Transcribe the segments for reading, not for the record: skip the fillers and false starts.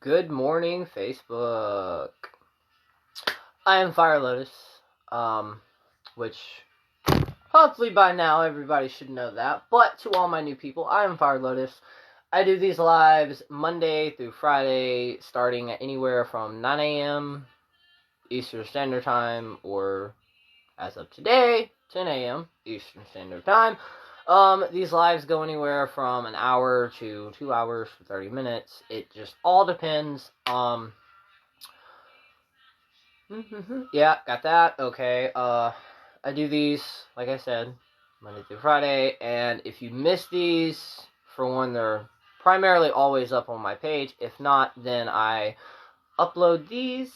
Good morning, Facebook. I am Fire Lotus, which hopefully by now everybody should know that. But to all my new people, I am Fire Lotus. I do these lives Monday through Friday, starting at anywhere from 9 a.m. Eastern Standard Time, or as of today, 10 a.m. Eastern Standard Time. These lives go anywhere from an hour to 2 hours for 30 minutes. It just all depends. Yeah, got that. Okay. I do these, like I said, Monday through Friday, and if you miss these, for one, they're primarily always up on my page. If not, then I upload these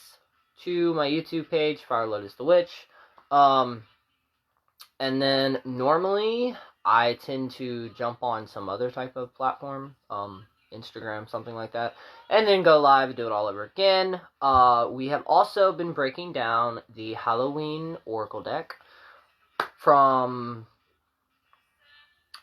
to my YouTube page, Fire Lotus the Witch. And then normally I tend to jump on some other type of platform, Instagram, something like that, and then go live and do it all over again. We have also been breaking down the Halloween Oracle deck. From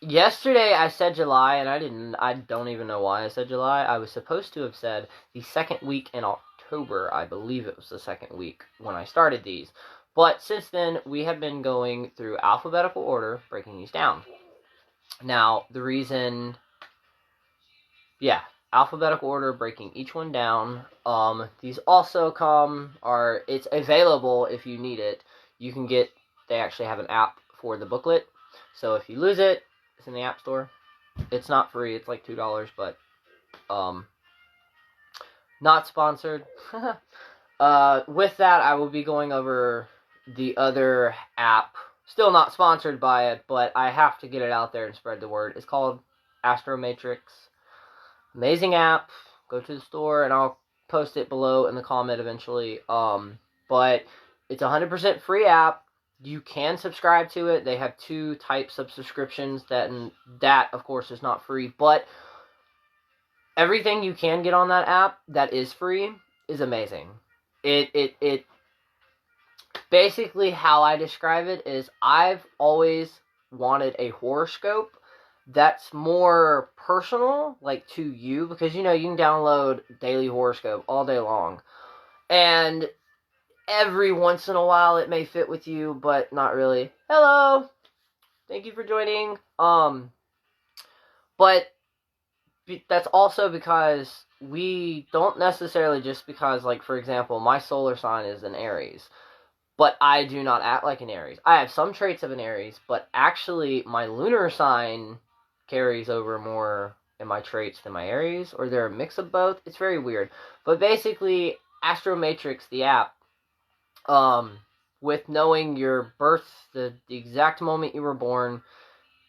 yesterday I said July, and I don't even know why I said July. I was supposed to have said the second week in October. I believe it was the second week when I started these. But since then, we have been going through alphabetical order, breaking these down. Now, the reason, alphabetical order, breaking each one down. These also it's available if you need it. You can they actually have an app for the booklet. So if you lose it, it's in the App Store. It's not free, it's like $2, but, not sponsored. With that, I will be going over the other app, still not sponsored by it, but I have to get it out there and spread the word. It's called Astro Matrix. Amazing app. Go to the store and I'll post it below in the comment eventually. But it's a 100% free app. You can subscribe to it. They have two types of subscriptions that of course is not free, but everything you can get on that app that is free is amazing. It basically, how I describe it is, I've always wanted a horoscope that's more personal, like, to you, because, you can download daily horoscope all day long, and every once in a while it may fit with you, but not really. Hello! Thank you for joining. But that's also because we don't necessarily, just because, like, for example, my solar sign is an Aries, but I do not act like an Aries. I have some traits of an Aries, but actually my lunar sign carries over more in my traits than my Aries, or they're a mix of both. It's very weird. But basically, Astro Matrix, the app, with knowing your birth, the exact moment you were born,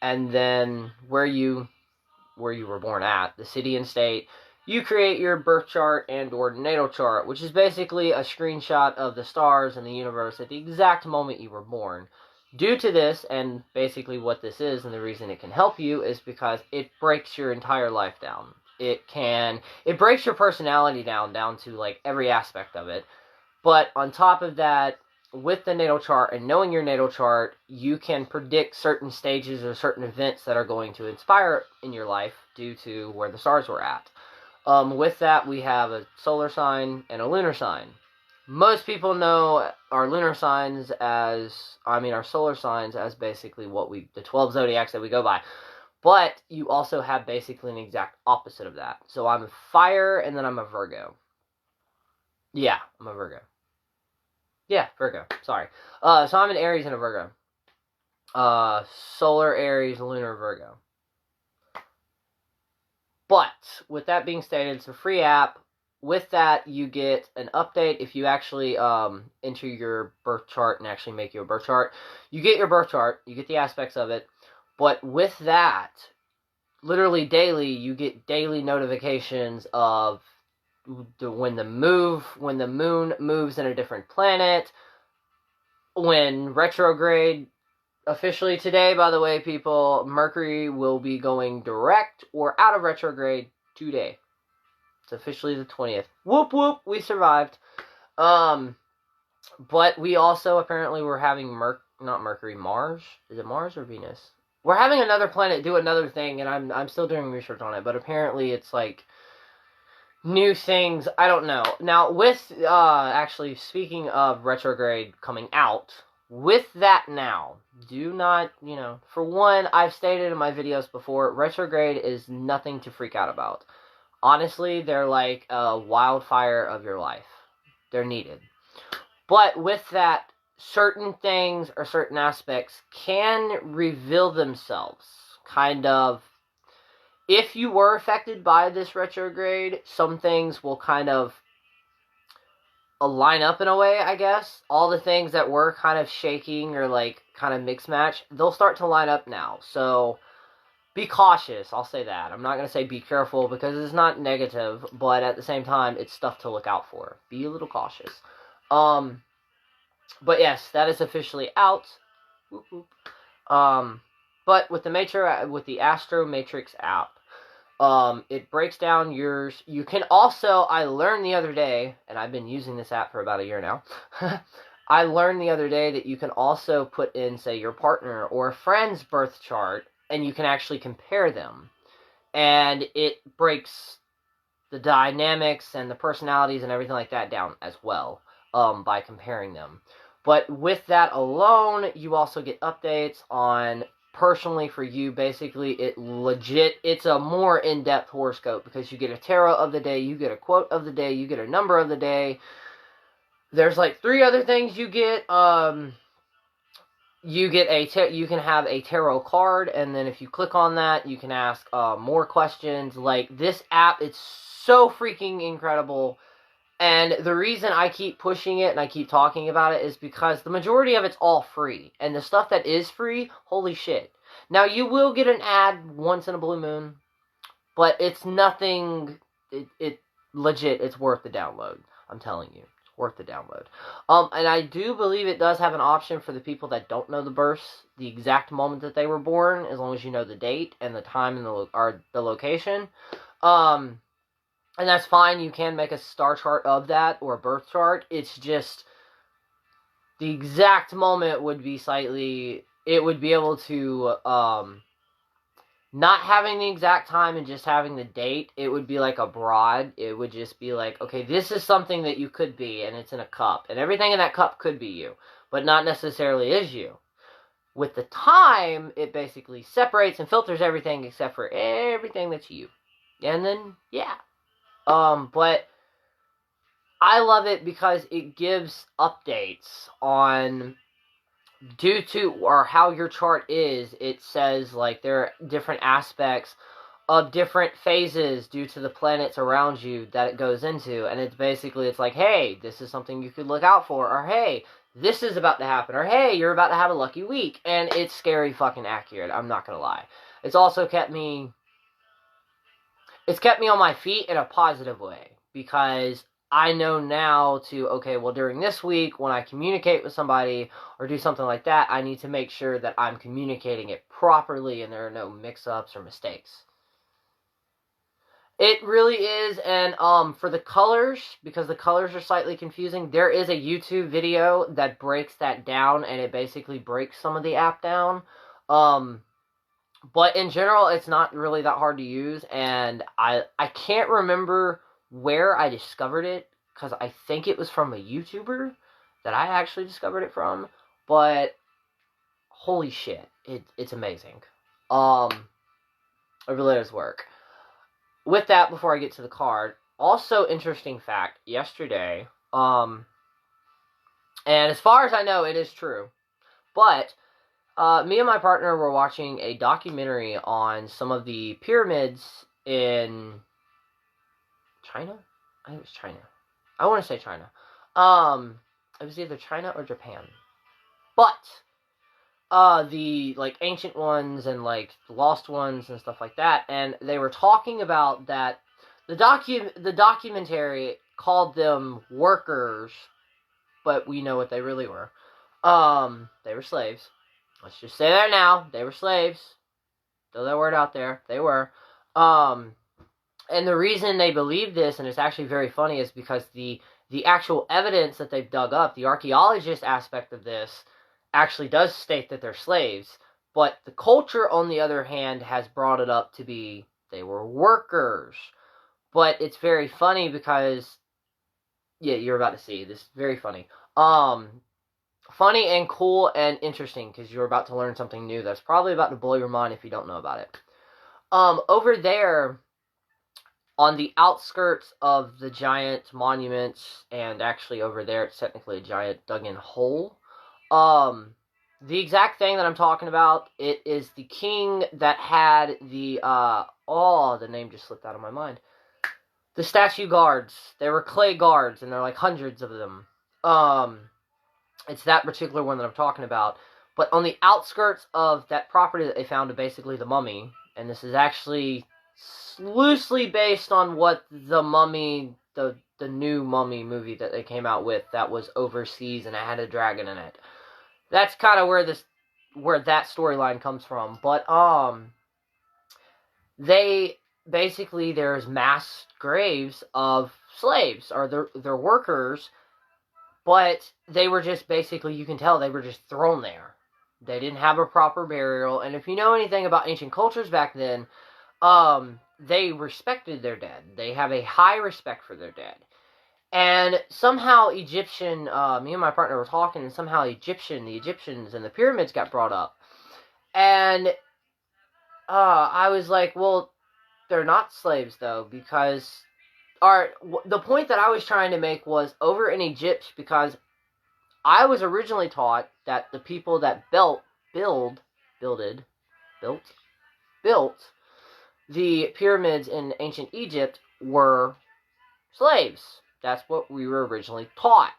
and then where you were born at, the city and state, you create your birth chart and or natal chart, which is basically a screenshot of the stars and the universe at the exact moment you were born. Due to this, and basically what this is, and the reason it can help you, is because it breaks your entire life down. It breaks your personality down to, like, every aspect of it. But on top of that, with the natal chart and knowing your natal chart, you can predict certain stages or certain events that are going to inspire in your life due to where the stars were at. With that, we have a solar sign and a lunar sign. Most people know our lunar signs our solar signs as basically the 12 zodiacs that we go by. But you also have basically an exact opposite of that. So I'm a fire, and then I'm a Virgo. Yeah, I'm a Virgo. Yeah, Virgo. Sorry. So I'm an Aries and a Virgo. Solar Aries, lunar Virgo. But with that being stated, it's a free app. With that, you get an update if you actually enter your birth chart and actually make your birth chart. You get your birth chart, you get the aspects of it, but with that, literally daily, you get daily notifications of when the moon moves in a different planet, when retrograde. Officially today, by the way, people, Mercury will be going direct or out of retrograde today. It's officially the 20th. Whoop whoop, we survived. But we also apparently were having not Mercury, Mars. Is it Mars or Venus? We're having another planet do another thing, and I'm still doing research on it. But apparently, it's like new things, I don't know. Now, with, actually, speaking of retrograde coming out, with that now, do not, for one, I've stated in my videos before, retrograde is nothing to freak out about. Honestly, they're like a wildfire of your life. They're needed. But with that, certain things or certain aspects can reveal themselves. Kind of, if you were affected by this retrograde, some things will kind of line up in a way, I guess. All the things that were kind of shaking or like kind of mixed match, they'll start to line up now. So be cautious, I'll say that. I'm not going to say be careful because it's not negative, but at the same time, it's stuff to look out for. Be a little cautious. But yes, that is officially out. Whoop, whoop. But with the Astro Matrix app, it breaks down yours. You can also, I learned the other day, and I've been using this app for about a year now. I learned the other day that you can also put in, say, your partner or a friend's birth chart, and you can actually compare them. And it breaks the dynamics and the personalities and everything like that down as well, by comparing them. But with that alone, you also get updates on, personally for you, basically, it's a more in-depth horoscope because you get a tarot of the day, you get a quote of the day, you get a number of the day. There's like 3 other things you get. You can have a tarot card, and then if you click on that, you can ask more questions. Like, this app, it's so freaking incredible. And the reason I keep pushing it and I keep talking about it is because the majority of it's all free. And the stuff that is free, holy shit. Now, you will get an ad once in a blue moon, but it's nothing, it legit, it's worth the download. I'm telling you, it's worth the download. And I do believe it does have an option for the people that don't know the births, the exact moment that they were born, as long as you know the date and the time and the location. And that's fine. You can make a star chart of that or a birth chart. It's just the exact moment would be slightly... It would be able to... not having the exact time and just having the date, it would be like a broad. It would just be like, okay, this is something that you could be, and it's in a cup. And everything in that cup could be you, but not necessarily is you. With the time, it basically separates and filters everything except for everything that's you. And then, yeah. But I love it because it gives updates on, due to, or how your chart is, it says, like, there are different aspects of different phases due to the planets around you that it goes into, and it's basically, it's like, hey, this is something you could look out for, or hey, this is about to happen, or hey, you're about to have a lucky week, and it's scary fucking accurate, I'm not gonna lie. It's also kept me on my feet in a positive way, because I know now to, okay, well, during this week, when I communicate with somebody or do something like that, I need to make sure that I'm communicating it properly and there are no mix-ups or mistakes. It really is, and for the colors, because the colors are slightly confusing, there is a YouTube video that breaks that down, and it basically breaks some of the app down. But in general, it's not really that hard to use, and I can't remember where I discovered it, because I think it was from a YouTuber that I actually discovered it from, but holy shit, it's amazing. It really does work. With that, before I get to the card, also interesting fact, yesterday, and as far as I know, it is true, but me and my partner were watching a documentary on some of the pyramids in China? I think it was China. I want to say China. It was either China or Japan. But the like ancient ones and like lost ones and stuff like that, and they were talking about that the documentary called them workers, but we know what they really were. They were slaves. Let's just say that now. They were slaves. Throw that word out there. They were. And the reason they believe this, and it's actually very funny, is because the actual evidence that they've dug up, the archaeologist aspect of this, actually does state that they're slaves. But the culture, on the other hand, has brought it up to be they were workers. But it's very funny because, yeah, you're about to see this. Very funny. Funny and cool and interesting because you're about to learn something new that's probably about to blow your mind if you don't know about it. Over there, on the outskirts of the giant monuments, and actually over there it's technically a giant dug-in hole. The exact thing that I'm talking about, it is the king that had the the name just slipped out of my mind. The statue guards. They were clay guards, and there are like hundreds of them. It's that particular one that I'm talking about. But on the outskirts of that property that they found, basically the mummy, and this is actually loosely based on what the Mummy, the new Mummy movie that they came out with, that was overseas and it had a dragon in it. That's kind of where that storyline comes from. But they basically, there's mass graves of slaves or their workers, but they were just basically, you can tell they were just thrown there. They didn't have a proper burial, and if you know anything about ancient cultures back then, they respected their dead. They have a high respect for their dead. And somehow Egyptian, me and my partner were talking, and somehow the Egyptians and the pyramids got brought up. And I was like, well, they're not slaves, though, because the point that I was trying to make was over in Egypt, because I was originally taught that the people that built the pyramids in ancient Egypt were slaves. That's what we were originally taught.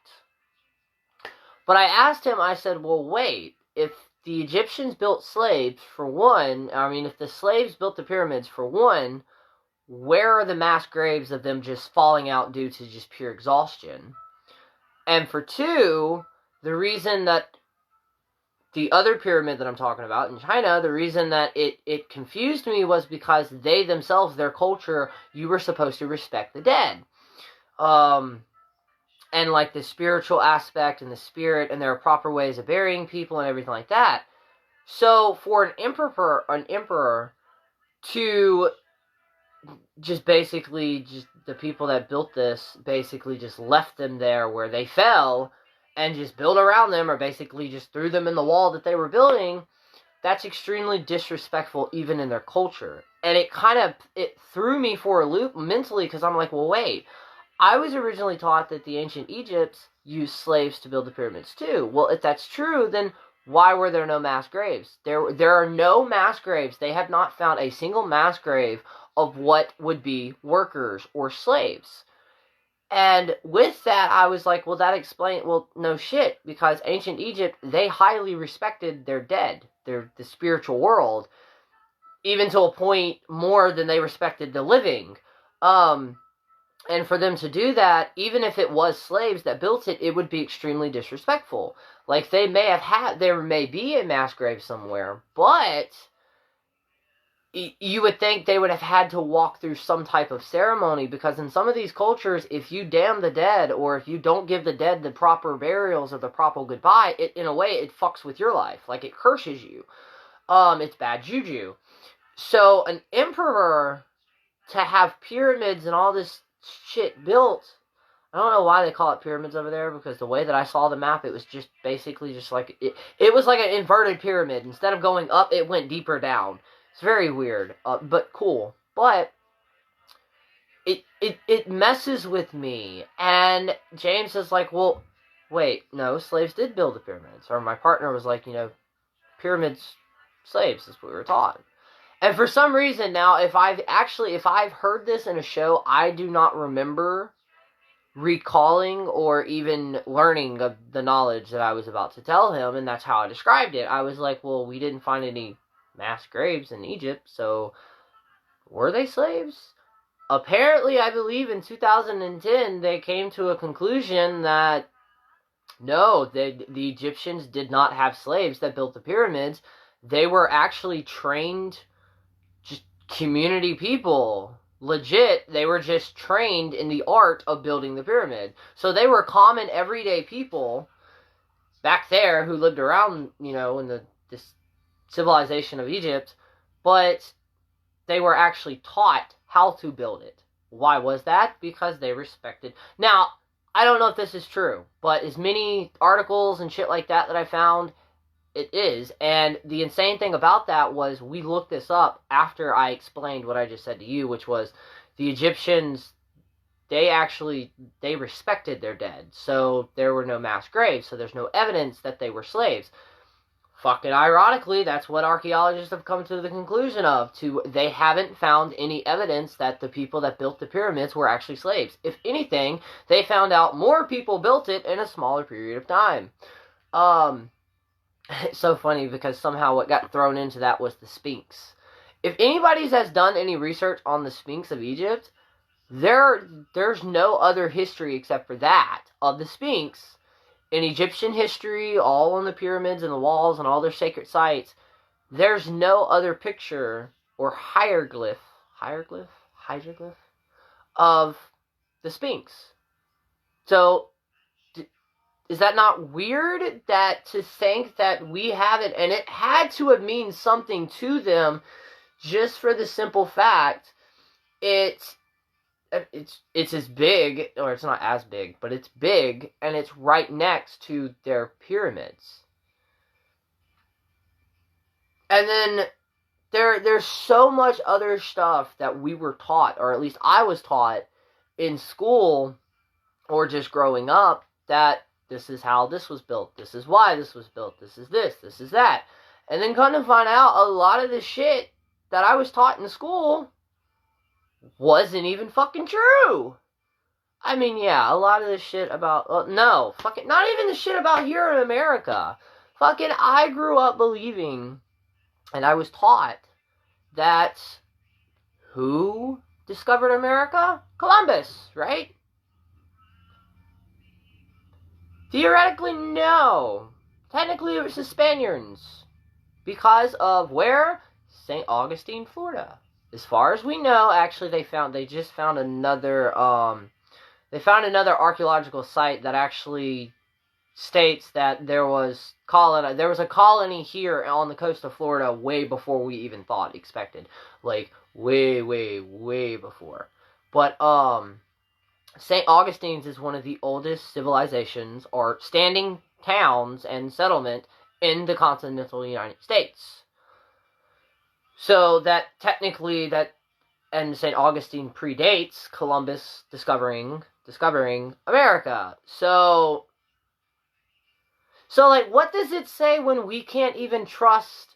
But I asked him, I said, well, wait, if the Egyptians built slaves, for one, if the slaves built the pyramids, for one, where are the mass graves of them just falling out due to just pure exhaustion? And for two, the reason that the other pyramid that I'm talking about in China, the reason that it confused me was because they themselves, their culture, you were supposed to respect the dead. And like the spiritual aspect and the spirit, and there are proper ways of burying people and everything like that. So for an emperor to just basically, just the people that built this basically just left them there where they fell and just built around them, or basically just threw them in the wall that they were building, that's extremely disrespectful even in their culture. And it threw me for a loop mentally, because I'm like, well, wait, I was originally taught that the ancient Egypts used slaves to build the pyramids too. Well, if that's true, then why were there no mass graves? There are no mass graves. They have not found a single mass grave of what would be workers or slaves. And with that, I was like, well, that explains, well, no shit, because ancient Egypt, they highly respected their dead, the spiritual world, even to a point more than they respected the living. And for them to do that, even if it was slaves that built it, it would be extremely disrespectful. Like, there may be a mass grave somewhere, but you would think they would have had to walk through some type of ceremony, because in some of these cultures, if you damn the dead, or if you don't give the dead the proper burials or the proper goodbye, in a way, it fucks with your life. Like, it curses you. It's bad juju. So, an emperor to have pyramids and all this shit built, I don't know why they call it pyramids over there, because the way that I saw the map, it was just basically just like, it was like an inverted pyramid. Instead of going up, it went deeper down. It's very weird, but cool. But it messes with me. And James is like, well, wait, no, slaves did build the pyramids. Or my partner was like, pyramids, slaves, is what we were taught. And for some reason now, if I've heard this in a show, I do not remember recalling or even learning of the knowledge that I was about to tell him, and that's how I described it. I was like, well, we didn't find any mass graves in Egypt, so were they slaves? Apparently, I believe in 2010, they came to a conclusion that no, the Egyptians did not have slaves that built the pyramids. They were actually trained, just community people. Legit, they were just trained in the art of building the pyramid. So they were common, everyday people back there who lived around, in this civilization of Egypt, but they were actually taught how to build it. Why was that? Because they respected. Now, I don't know if this is true, but as many articles and shit like that I found, it is. And the insane thing about that was we looked this up after I explained what I just said to you, which was the Egyptians, they respected their dead. So there were no mass graves, so there's no evidence that they were slaves. Fucking ironically, that's what archaeologists have come to the conclusion of. They haven't found any evidence that the people that built the pyramids were actually slaves. If anything, they found out more people built it in a smaller period of time. It's so funny because somehow what got thrown into that was the Sphinx. If anybody has done any research on the Sphinx of Egypt, there's no other history except for that of the Sphinx. In Egyptian history, all on the pyramids and the walls and all their sacred sites, there's no other picture or hieroglyph of the Sphinx. So, is that not weird that to think that we have it, and it had to have meant something to them just for the simple fact it's as big, or it's not as big, but it's big, and it's right next to their pyramids. And then there's so much other stuff that we were taught, or at least I was taught in school or just growing up, that this is how this was built, this is why this was built, this is that. And then come to find out a lot of the shit that I was taught in school wasn't even fucking true. I mean, yeah, a lot of the shit about, not even the shit about here in America. Fucking, I grew up believing, and I was taught, that who discovered America? Columbus, right? Theoretically, no. Technically, it was the Spaniards. Because of where? St. Augustine, Florida. As far as we know, actually, they just found another archaeological site that actually states that there was a colony here on the coast of Florida way before we even expected. Like, way, way, way before. But, St. Augustine's is one of the oldest civilizations, or standing towns and settlement in the continental United States. So that technically and St. Augustine predates Columbus discovering America. So like, what does it say when we can't even trust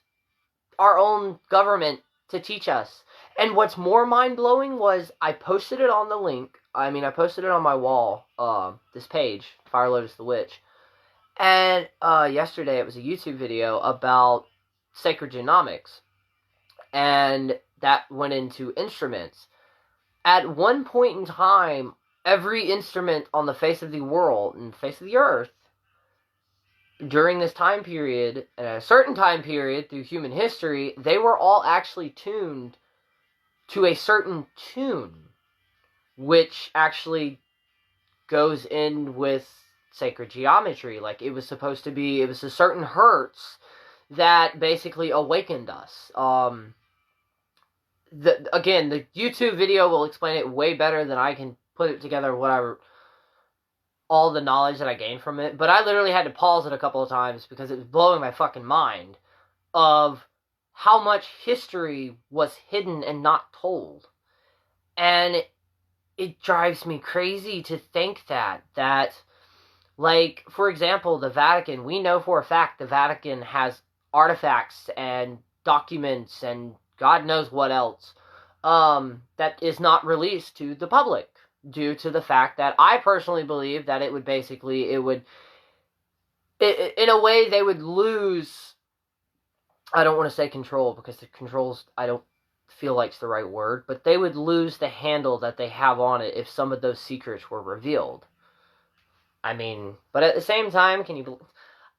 our own government to teach us? And what's more mind-blowing was I posted it on the link. I posted it on my wall, this page, Fire Lotus the Witch. And yesterday it was a YouTube video about sacred genomics. And that went into instruments. At one point in time, every instrument on the face of the world and face of the earth during this time period, and at a certain time period through human history, they were all actually tuned to a certain tune, which actually goes in with sacred geometry. Like, it was a certain hertz that basically awakened us. The YouTube video will explain it way better than I can put it together, all the knowledge that I gained from it. But I literally had to pause it a couple of times because it was blowing my fucking mind of how much history was hidden and not told. And it drives me crazy to think that, like, for example, the Vatican, we know for a fact the Vatican has artifacts and documents and God knows what else, that is not released to the public, due to the fact that I personally believe that in a way, they would lose, I don't want to say control, because the controls, I don't feel like it's the right word, but they would lose the handle that they have on it if some of those secrets were revealed. But at the same time,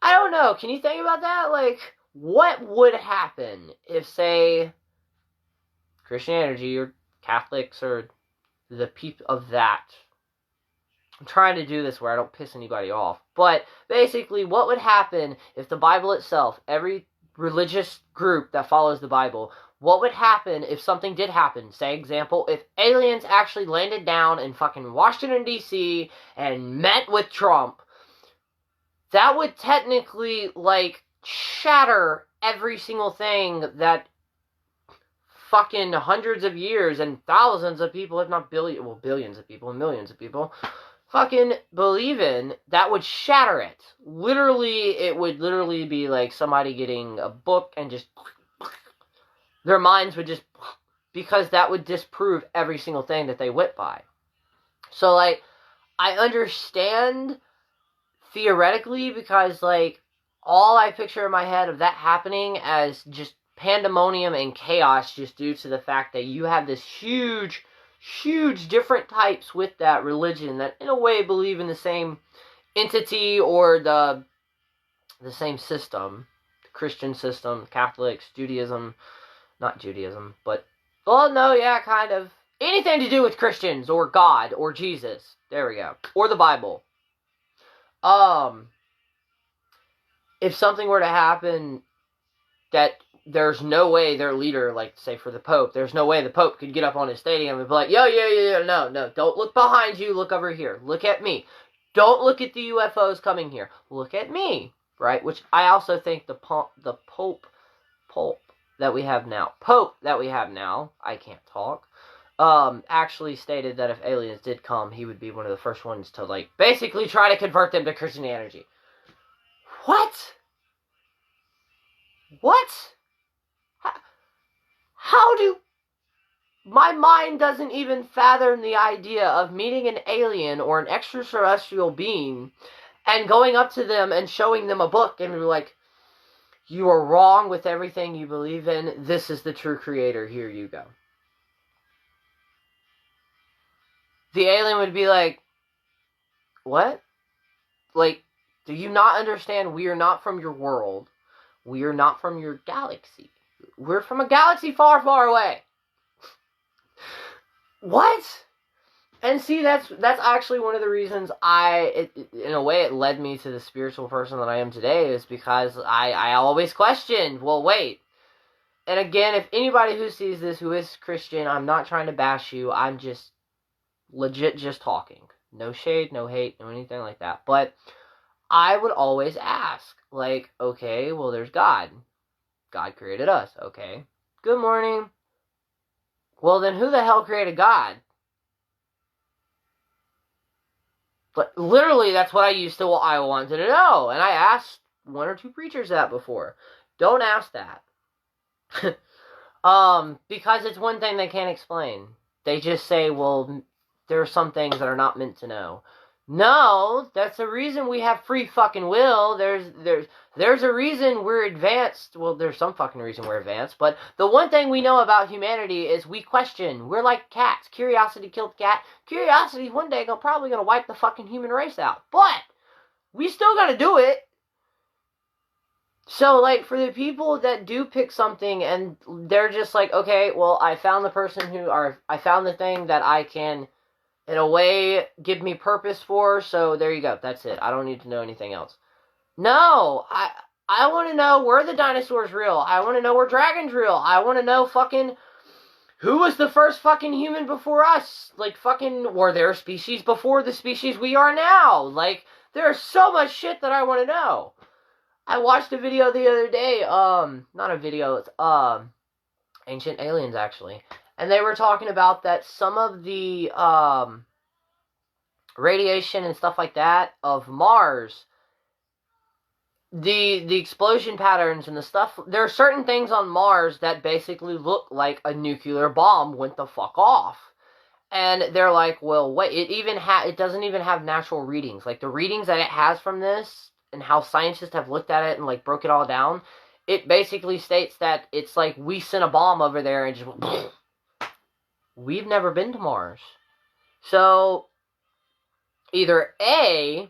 I don't know, can you think about that? Like, what would happen if, say, Christianity or Catholics or the people of that, I'm trying to do this where I don't piss anybody off, but basically, what would happen if the Bible itself, every religious group that follows the Bible, what would happen if something did happen? Say, example, if aliens actually landed down in fucking Washington, D.C. and met with Trump, that would technically, like, shatter every single thing that fucking hundreds of years and thousands of people, if not billions of people and millions of people, fucking believe in. That would shatter it. Literally, it would literally be like somebody getting a book and just, their minds would just, because that would disprove every single thing that they went by. So, like, I understand theoretically, because, like, all I picture in my head of that happening as just pandemonium and chaos, just due to the fact that you have this huge different types with that religion that in a way believe in the same entity or the same system. The Christian system, Catholics, Judaism, not Judaism, but, well, no, yeah, kind of. Anything to do with Christians or God or Jesus. There we go. Or the Bible. If something were to happen that there's no way their leader, like, say for the Pope, there's no way the Pope could get up on his stadium and be like, no, don't look behind you, look over here, look at me. Don't look at the UFOs coming here, look at me, right? Which I also think the Pope that we have now, I can't talk, actually stated that if aliens did come, he would be one of the first ones to, like, basically try to convert them to Christianity. What? How do... My mind doesn't even fathom the idea of meeting an alien or an extraterrestrial being and going up to them and showing them a book and be like, you are wrong with everything you believe in. This is the true creator. Here you go. The alien would be like, what? Like, do you not understand we are not from your world? We are not from your galaxy. We're from a galaxy far, far away. What? And see, that's actually one of the reasons in a way, it led me to the spiritual person that I am today, is because I always questioned, well, wait. And again, if anybody who sees this who is Christian, I'm not trying to bash you. I'm just legit just talking. No shade, no hate, no anything like that. But I would always ask, like, okay, well, there's God. God created us, okay. Good morning. Well, then who the hell created God? But literally, that's what I wanted to know. And I asked one or two preachers that before. Don't ask that. Because it's one thing they can't explain. They just say, well, there are some things that are not meant to know. No, that's the reason we have free fucking will. There's a reason we're advanced. Well, there's some fucking reason we're advanced, but the one thing we know about humanity is we question. We're like cats. Curiosity killed the cat. Curiosity one day probably gonna wipe the fucking human race out. But we still gotta do it. So, like, for the people that do pick something and they're just like, okay, well, I found the person I found the thing that I can, in a way, give me purpose for, so there you go, that's it. I don't need to know anything else. No, I want to know, were the dinosaurs real? I want to know, were dragons real? I want to know fucking, who was the first fucking human before us? Like, fucking, were there species before the species we are now? Like, there's so much shit that I want to know. I watched a video the other day, not a video, it's, Ancient Aliens, actually. And they were talking about that some of the, radiation and stuff like that of Mars, the explosion patterns and the stuff, there are certain things on Mars that basically look like a nuclear bomb went the fuck off. And they're like, well, wait, it doesn't even have natural readings. Like, the readings that it has from this, and how scientists have looked at it and, like, broke it all down, it basically states that it's like we sent a bomb over there and just... We've never been to Mars. So, either A,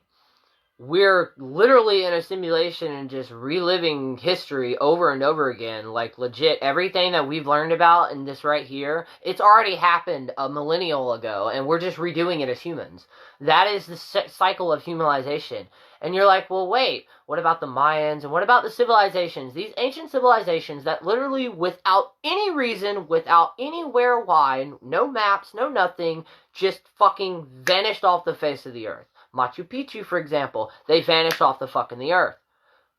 we're literally in a simulation and just reliving history over and over again. Like, legit, everything that we've learned about in this right here, it's already happened a millennial ago, and we're just redoing it as humans. That is the cycle of humanization. And you're like, well, wait, what about the Mayans? And what about the civilizations? These ancient civilizations that literally, without any reason, without anywhere why, no maps, no nothing, just fucking vanished off the face of the earth. Machu Picchu, for example, they vanished off the fucking the earth.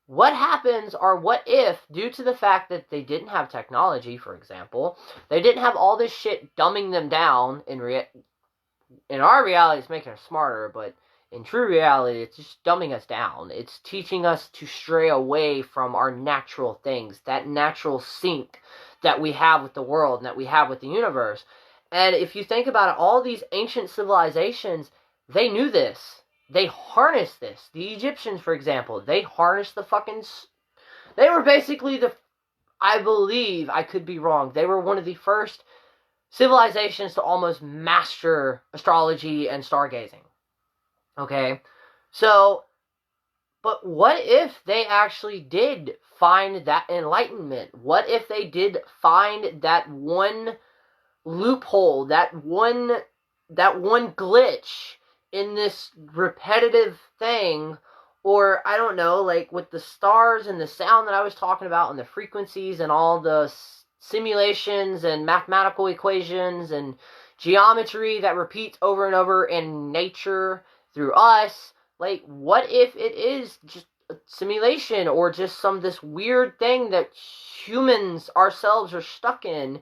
What happens, or what if, due to the fact that they didn't have technology, for example, they didn't have all this shit dumbing them down, in our reality, it's making us smarter, but in true reality, it's just dumbing us down. It's teaching us to stray away from our natural things, that natural sync that we have with the world and that we have with the universe. And if you think about it, all these ancient civilizations, they knew this. They harnessed this. The Egyptians, for example, they harnessed the fucking... They were basically the... I believe, I could be wrong, they were one of the first civilizations to almost master astrology and stargazing. Okay? So, but what if they actually did find that enlightenment? What if they did find that one loophole, that one glitch in this repetitive thing, or I don't know, like with the stars and the sound that I was talking about and the frequencies and all the simulations and mathematical equations and geometry that repeats over and over in nature through us. Like, what if it is just a simulation or just this weird thing that humans ourselves are stuck in?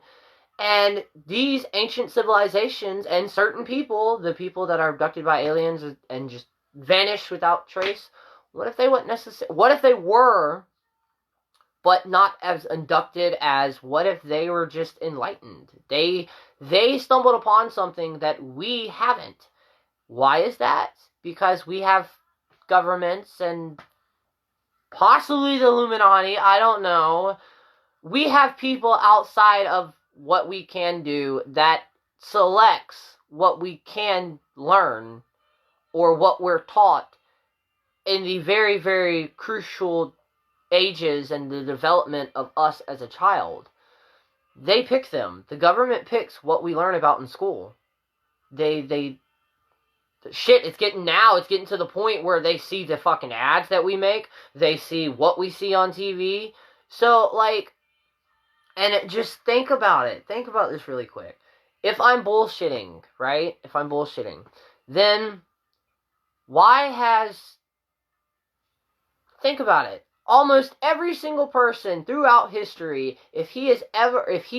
And these ancient civilizations and certain people, the people that are abducted by aliens and just vanish without trace, what if they what if they were, but not as abducted as, what if they were just enlightened? They stumbled upon something that we haven't. Why is that? Because we have governments and possibly the Illuminati, I don't know. We have people outside of what we can do that selects what we can learn or what we're taught in the very, very crucial ages and the development of us as a child. They pick them. The government picks what we learn about in school. Shit, it's getting to the point where they see the fucking ads that we make. They see what we see on TV. So, like, and just think about it. Think about this really quick. If I'm bullshitting, right? If I'm bullshitting, then think about it. Almost every single person throughout history, if he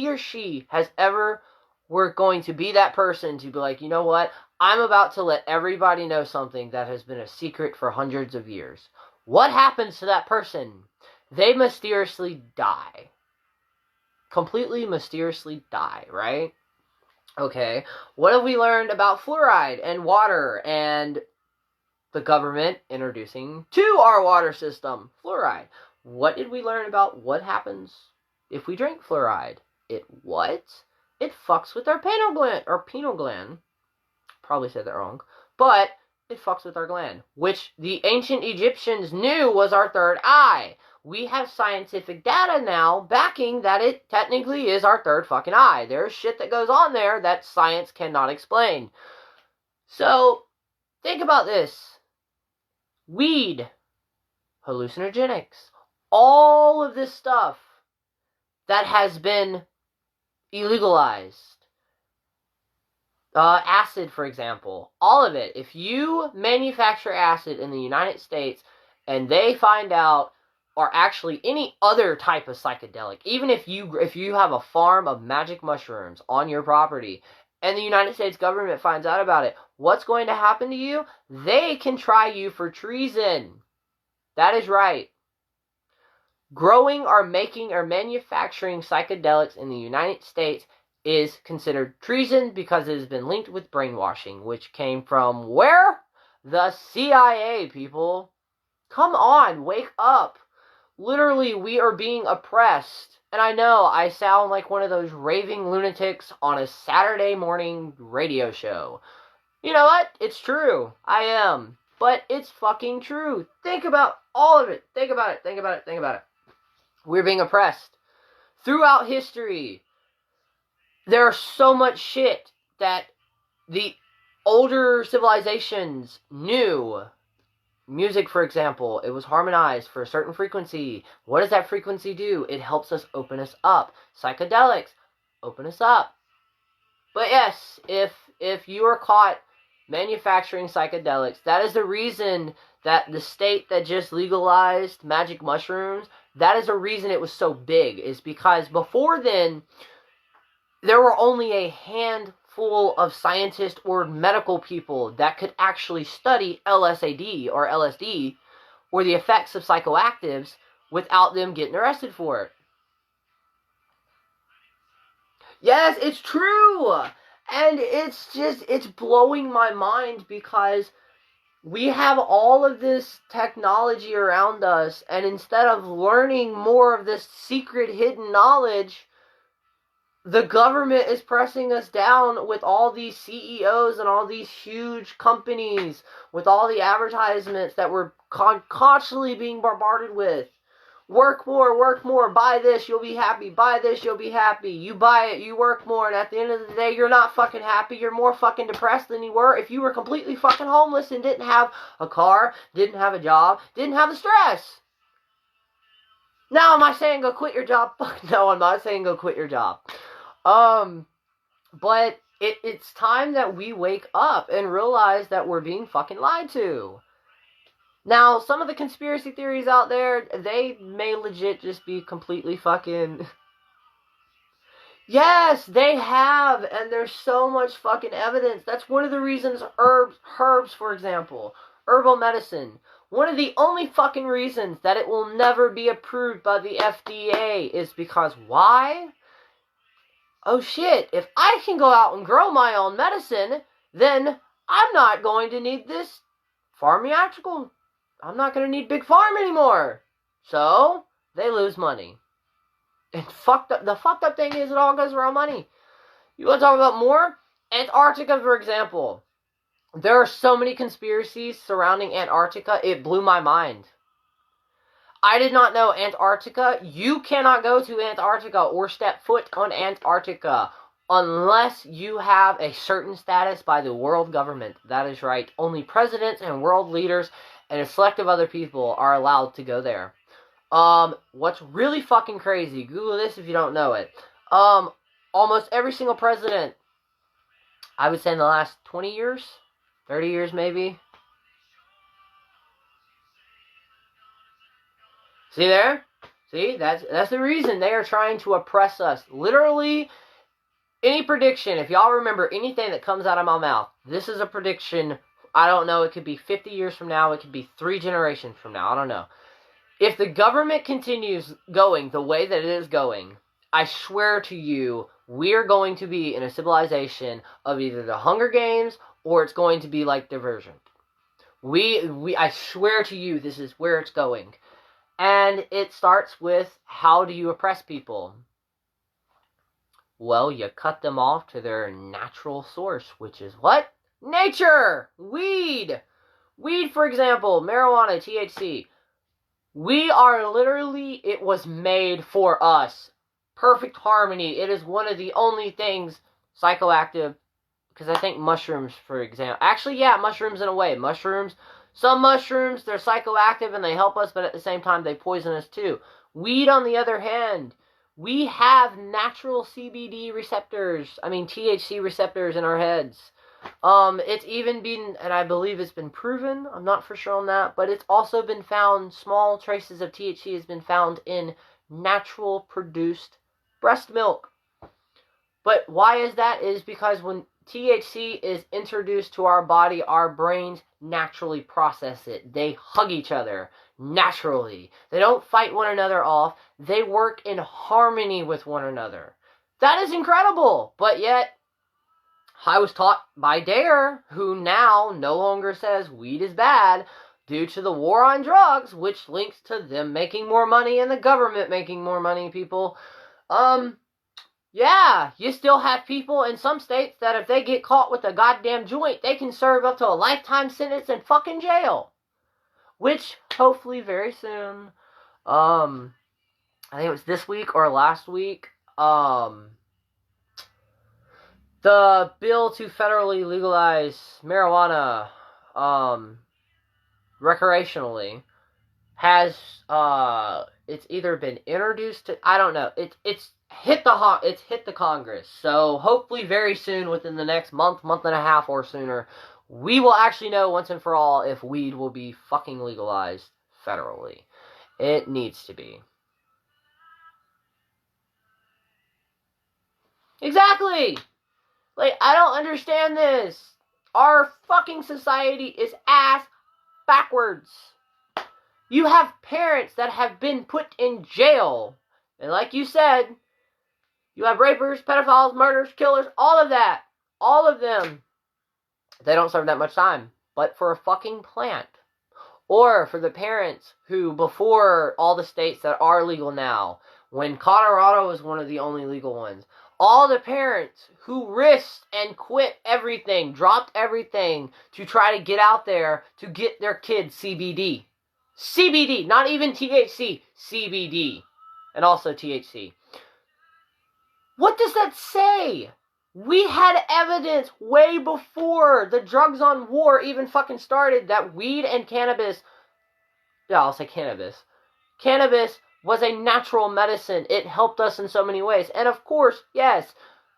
or she has ever were going to be that person to be like, you know what? I'm about to let everybody know something that has been a secret for hundreds of years. What happens to that person? They mysteriously die. Completely mysteriously die, right? Okay, what have we learned about fluoride and water and the government introducing to our water system fluoride? What did we learn about what happens if we drink fluoride? It fucks with our pineal gland. Probably said that wrong, but it fucks with our gland, which the ancient Egyptians knew was our third eye. We have scientific data now backing that it technically is our third fucking eye. There's shit that goes on there that science cannot explain. So, think about this. Weed, hallucinogenics, all of this stuff that has been illegalized. Acid, for example, all of it. If you manufacture acid in the United States and they find out, or actually any other type of psychedelic, even if you have a farm of magic mushrooms on your property and the United States government finds out about it, what's going to happen to you? They can try you for treason. That is right. Growing or making or manufacturing psychedelics in the United States is considered treason because it has been linked with brainwashing, which came from where? The CIA, people. Come on, wake up. Literally, we are being oppressed. And I know I sound like one of those raving lunatics on a Saturday morning radio show. You know what? It's true. I am. but it's fucking true. Think about all of it. Think about it. Think about it. Think about it. We're being oppressed. Throughout history, there's so much shit that the older civilizations knew. Music, for example, it was harmonized for a certain frequency. What does that frequency do? It helps us open us up. Psychedelics open us up. But yes, if you are caught manufacturing psychedelics, that is the reason that the state that just legalized magic mushrooms, that is the reason it was so big, is because before then, there were only a handful of scientists or medical people that could actually study LSD or the effects of psychoactives without them getting arrested for it. Yes, it's true! And it's blowing my mind because we have all of this technology around us, and instead of learning more of this secret hidden knowledge, the government is pressing us down with all these CEOs and all these huge companies, with all the advertisements that we're constantly being bombarded with. Work more, buy this, you'll be happy, buy this, you'll be happy. You buy it, you work more, and at the end of the day, you're not fucking happy, you're more fucking depressed than you were if you were completely fucking homeless and didn't have a car, didn't have a job, didn't have the stress. Now, am I saying go quit your job? Fuck no, I'm not saying go quit your job. But it's time that we wake up and realize that we're being fucking lied to. Now, some of the conspiracy theories out there, they may legit just be completely fucking... Yes, they have, and there's so much fucking evidence. That's one of the reasons herbs, for example, herbal medicine, one of the only fucking reasons that it will never be approved by the FDA is because why? Oh shit, if I can go out and grow my own medicine, then I'm not going to need this pharmaceutical. I'm not going to need Big Farm anymore. So, they lose money. And the fucked up thing is it all goes around money. You want to talk about more? Antarctica, for example. There are so many conspiracies surrounding Antarctica, it blew my mind. I did not know Antarctica. You cannot go to Antarctica or step foot on Antarctica unless you have a certain status by the world government. That is right. Only presidents and world leaders and a select of other people are allowed to go there. What's really fucking crazy, Google this if you don't know it. Almost every single president, I would say in the last 20 years, 30 years maybe. See there? See, that's the reason they are trying to oppress us. Literally, any prediction, if y'all remember anything that comes out of my mouth, this is a prediction. I don't know, it could be 50 years from now, it could be 3 generations from now, I don't know. If the government continues going the way that it is going, I swear to you, we're going to be in a civilization of either the Hunger Games or it's going to be like Divergent. I swear to you, this is where it's going. And it starts with, how do you oppress people? Well, you cut them off to their natural source, which is what? Nature! Weed! Weed, for example, marijuana, THC. We are literally, it was made for us. Perfect harmony. It is one of the only things psychoactive, because I think mushrooms, for example. Actually, yeah, mushrooms in a way. Some mushrooms, they're psychoactive and they help us, but at the same time, they poison us too. Weed, on the other hand, we have natural CBD receptors, THC receptors in our heads. It's even been, and I believe it's been proven, I'm not for sure on that, but it's also been found, small traces of THC has been found in natural produced breast milk. But why is that? Is because when THC is introduced to our body, our brains naturally process it. They hug each other naturally. They don't fight one another off. They work in harmony with one another. That is incredible. But yet, I was taught by Dare, who now no longer says weed is bad due to the war on drugs, which links to them making more money and the government making more money, people. Yeah, you still have people in some states that if they get caught with a goddamn joint, they can serve up to a lifetime sentence in fucking jail. Which, hopefully very soon, I think it was this week or last week, the bill to federally legalize marijuana, recreationally has, it's either been introduced to, I don't know, it's hit the Congress. So hopefully very soon, within the next month and a half or sooner, we will actually know once and for all if weed will be fucking legalized federally. It needs to be. Exactly! Like, I don't understand this. Our fucking society is ass backwards. You have parents that have been put in jail. And like you said, you have rapers, pedophiles, murderers, killers, all of that. All of them. They don't serve that much time. But for a fucking plant. Or for the parents who, before all the states that are legal now, when Colorado was one of the only legal ones, all the parents who risked and quit everything, dropped everything to try to get out there to get their kids CBD. CBD, not even THC, CBD. And also THC. What does that say? We had evidence way before the drugs on war even fucking started that weed and cannabis, yeah, I'll say cannabis. Cannabis was a natural medicine. It helped us in so many ways. And of course, yes,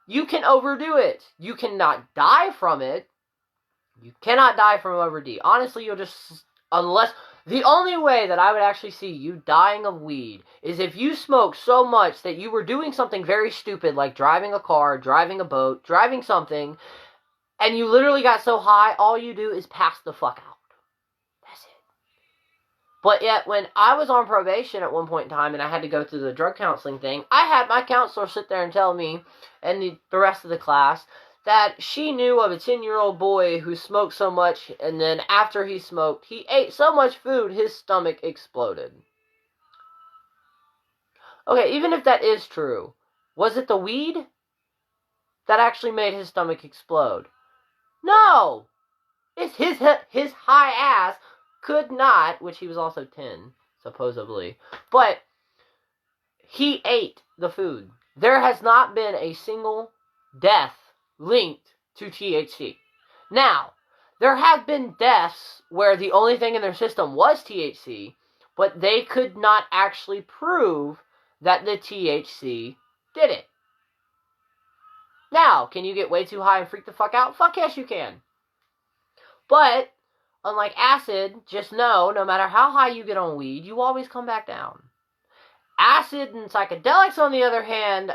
you can overdo it. You cannot die from it. You cannot die from OD. Honestly, you'll just, unless, the only way that I would actually see you dying of weed is if you smoked so much that you were doing something very stupid, like driving a car, driving a boat, driving something, and you literally got so high, all you do is pass the fuck out. That's it. But yet, when I was on probation at one point in time and I had to go through the drug counseling thing, I had my counselor sit there and tell me, and the rest of the class, that she knew of a 10-year-old boy who smoked so much, and then after he smoked, he ate so much food, his stomach exploded. Okay, even if that is true, was it the weed that actually made his stomach explode? No! It's his high ass could not, which he was also 10, supposedly, but he ate the food. There has not been a single death linked to THC. Now, there have been deaths where the only thing in their system was THC, but they could not actually prove that the THC did it. Now, can you get way too high and freak the fuck out? Fuck yes, you can. But, unlike acid, just know, no matter how high you get on weed, you always come back down. Acid and psychedelics, on the other hand,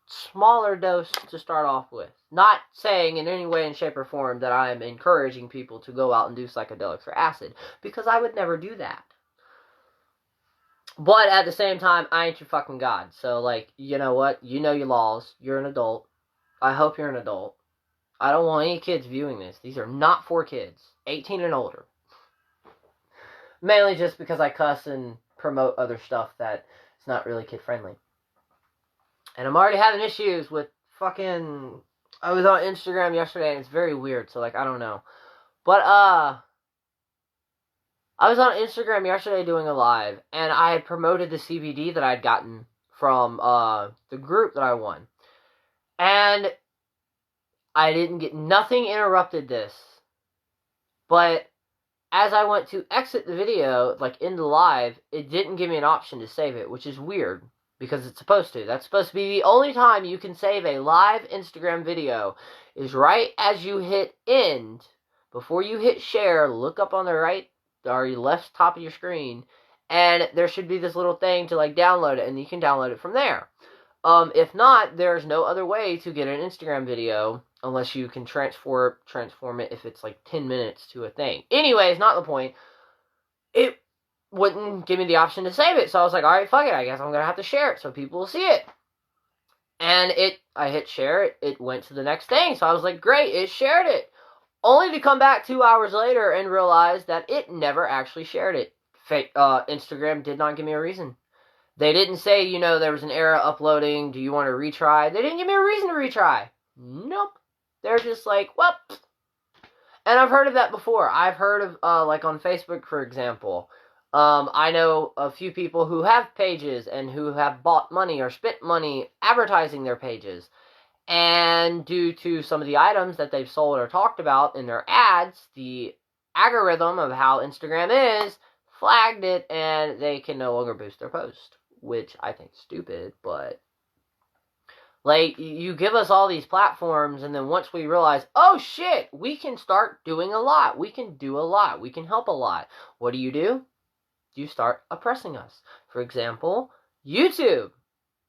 smaller dose to start off with. Not saying in any way, in shape, or form that I am encouraging people to go out and do psychedelics or acid, because I would never do that. But at the same time, I ain't your fucking God. So, like, you know what? You know your laws. You're an adult. I hope you're an adult. I don't want any kids viewing this. These are not for kids. 18 and older. Mainly just because I cuss and promote other stuff that is not really kid-friendly. And I'm already having issues with fucking... I was on Instagram yesterday, and it's very weird, so, like, I don't know. But, I was on Instagram yesterday doing a live, and I had promoted the CBD that I'd gotten from, the group that I won. And I didn't get... Nothing interrupted this. But as I went to exit the video, like, in the live, it didn't give me an option to save it, which is weird. Because it's supposed to. That's supposed to be the only time you can save a live Instagram video is right as you hit end. Before you hit share, look up on the right or left top of your screen, and there should be this little thing to, like, download it, and you can download it from there. If not, there's no other way to get an Instagram video unless you can transform it if it's like 10 minutes to a thing. Anyways, not the point. It wouldn't give me the option to save it. So I was like, alright, fuck it. I guess I'm going to have to share it so people will see it. And I hit share it. It went to the next thing. So I was like, great, it shared it. Only to come back 2 hours later and realize that it never actually shared it. Instagram did not give me a reason. They didn't say, there was an error uploading, do you want to retry? They didn't give me a reason to retry. Nope. They're just like, well. And I've heard of that before. I've heard of, like on Facebook, for example. I know a few people who have pages and who have bought money or spent money advertising their pages. And due to some of the items that they've sold or talked about in their ads, the algorithm of how Instagram is flagged it, and they can no longer boost their post, which I think is stupid. But like, you give us all these platforms, and then once we realize, oh shit, we can start doing a lot, we can do a lot, we can help a lot, what do? You start oppressing us. For example, YouTube.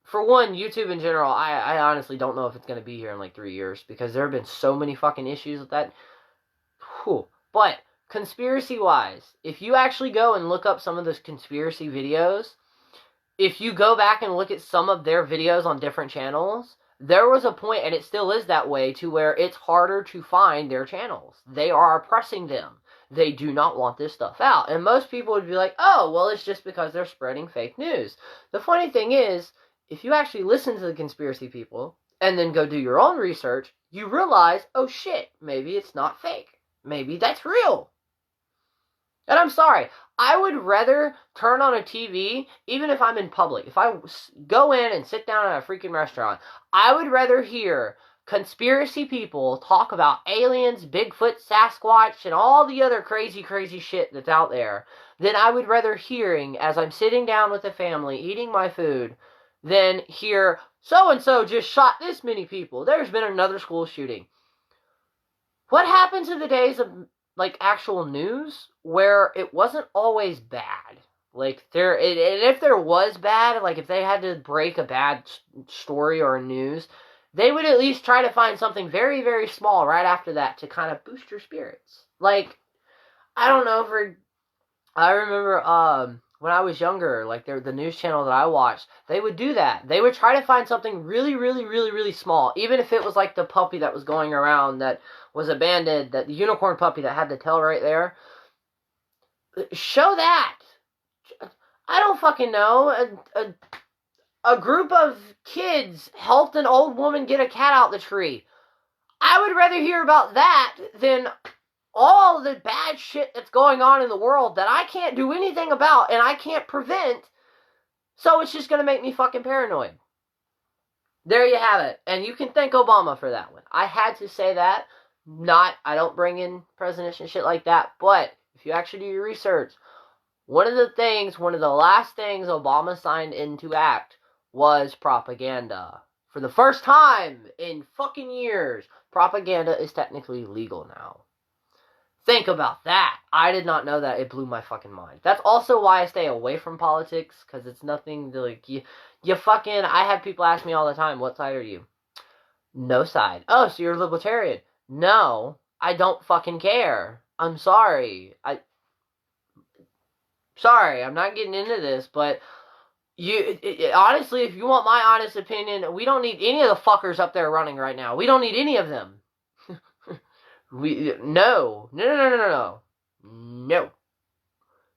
For one, YouTube in general, I honestly don't know if it's going to be here in like 3 years, because there have been so many fucking issues with that. Whew. But conspiracy-wise, if you actually go and look up some of those conspiracy videos, if you go back and look at some of their videos on different channels, there was a point, and it still is that way, to where it's harder to find their channels. They are oppressing them. They do not want this stuff out. And most people would be like, oh, well, it's just because they're spreading fake news. The funny thing is, if you actually listen to the conspiracy people and then go do your own research, you realize, oh shit, maybe it's not fake. Maybe that's real. And I'm sorry, I would rather turn on a TV, even if I'm in public. If I go in and sit down at a freaking restaurant, I would rather hear conspiracy people talk about aliens, Bigfoot, Sasquatch, and all the other crazy, crazy shit that's out there than I would rather hearing as I'm sitting down with the family, eating my food, than hear, so-and-so just shot this many people. There's been another school shooting. What happened to the days of, like, actual news where it wasn't always bad? Like, and if there was bad, like, if they had to break a bad story or news, they would at least try to find something very, very small right after that to kind of boost your spirits. Like, I don't know, I remember, when I was younger, like, the news channel that I watched, they would do that. They would try to find something really, really, really, really small, even if it was like the puppy that was going around that was abandoned, that the unicorn puppy that had the tail right there. Show that. I don't fucking know. A group of kids helped an old woman get a cat out the tree. I would rather hear about that than all the bad shit that's going on in the world that I can't do anything about and I can't prevent, so it's just going to make me fucking paranoid. There you have it. And you can thank Obama for that one. I had to say that. I don't bring in presidents and shit like that, but if you actually do your research, one of the last things Obama signed into act was propaganda. For the first time in fucking years, propaganda is technically legal now. Think about that. I did not know that. It blew my fucking mind. That's also why I stay away from politics, because it's nothing to, like, you fucking, I have people ask me all the time, what side are you? No side. Oh, so you're a libertarian. No, I don't fucking care. I'm sorry. Sorry, I'm not getting into this, but honestly, if you want my honest opinion, we don't need any of the fuckers up there running right now. We don't need any of them. No.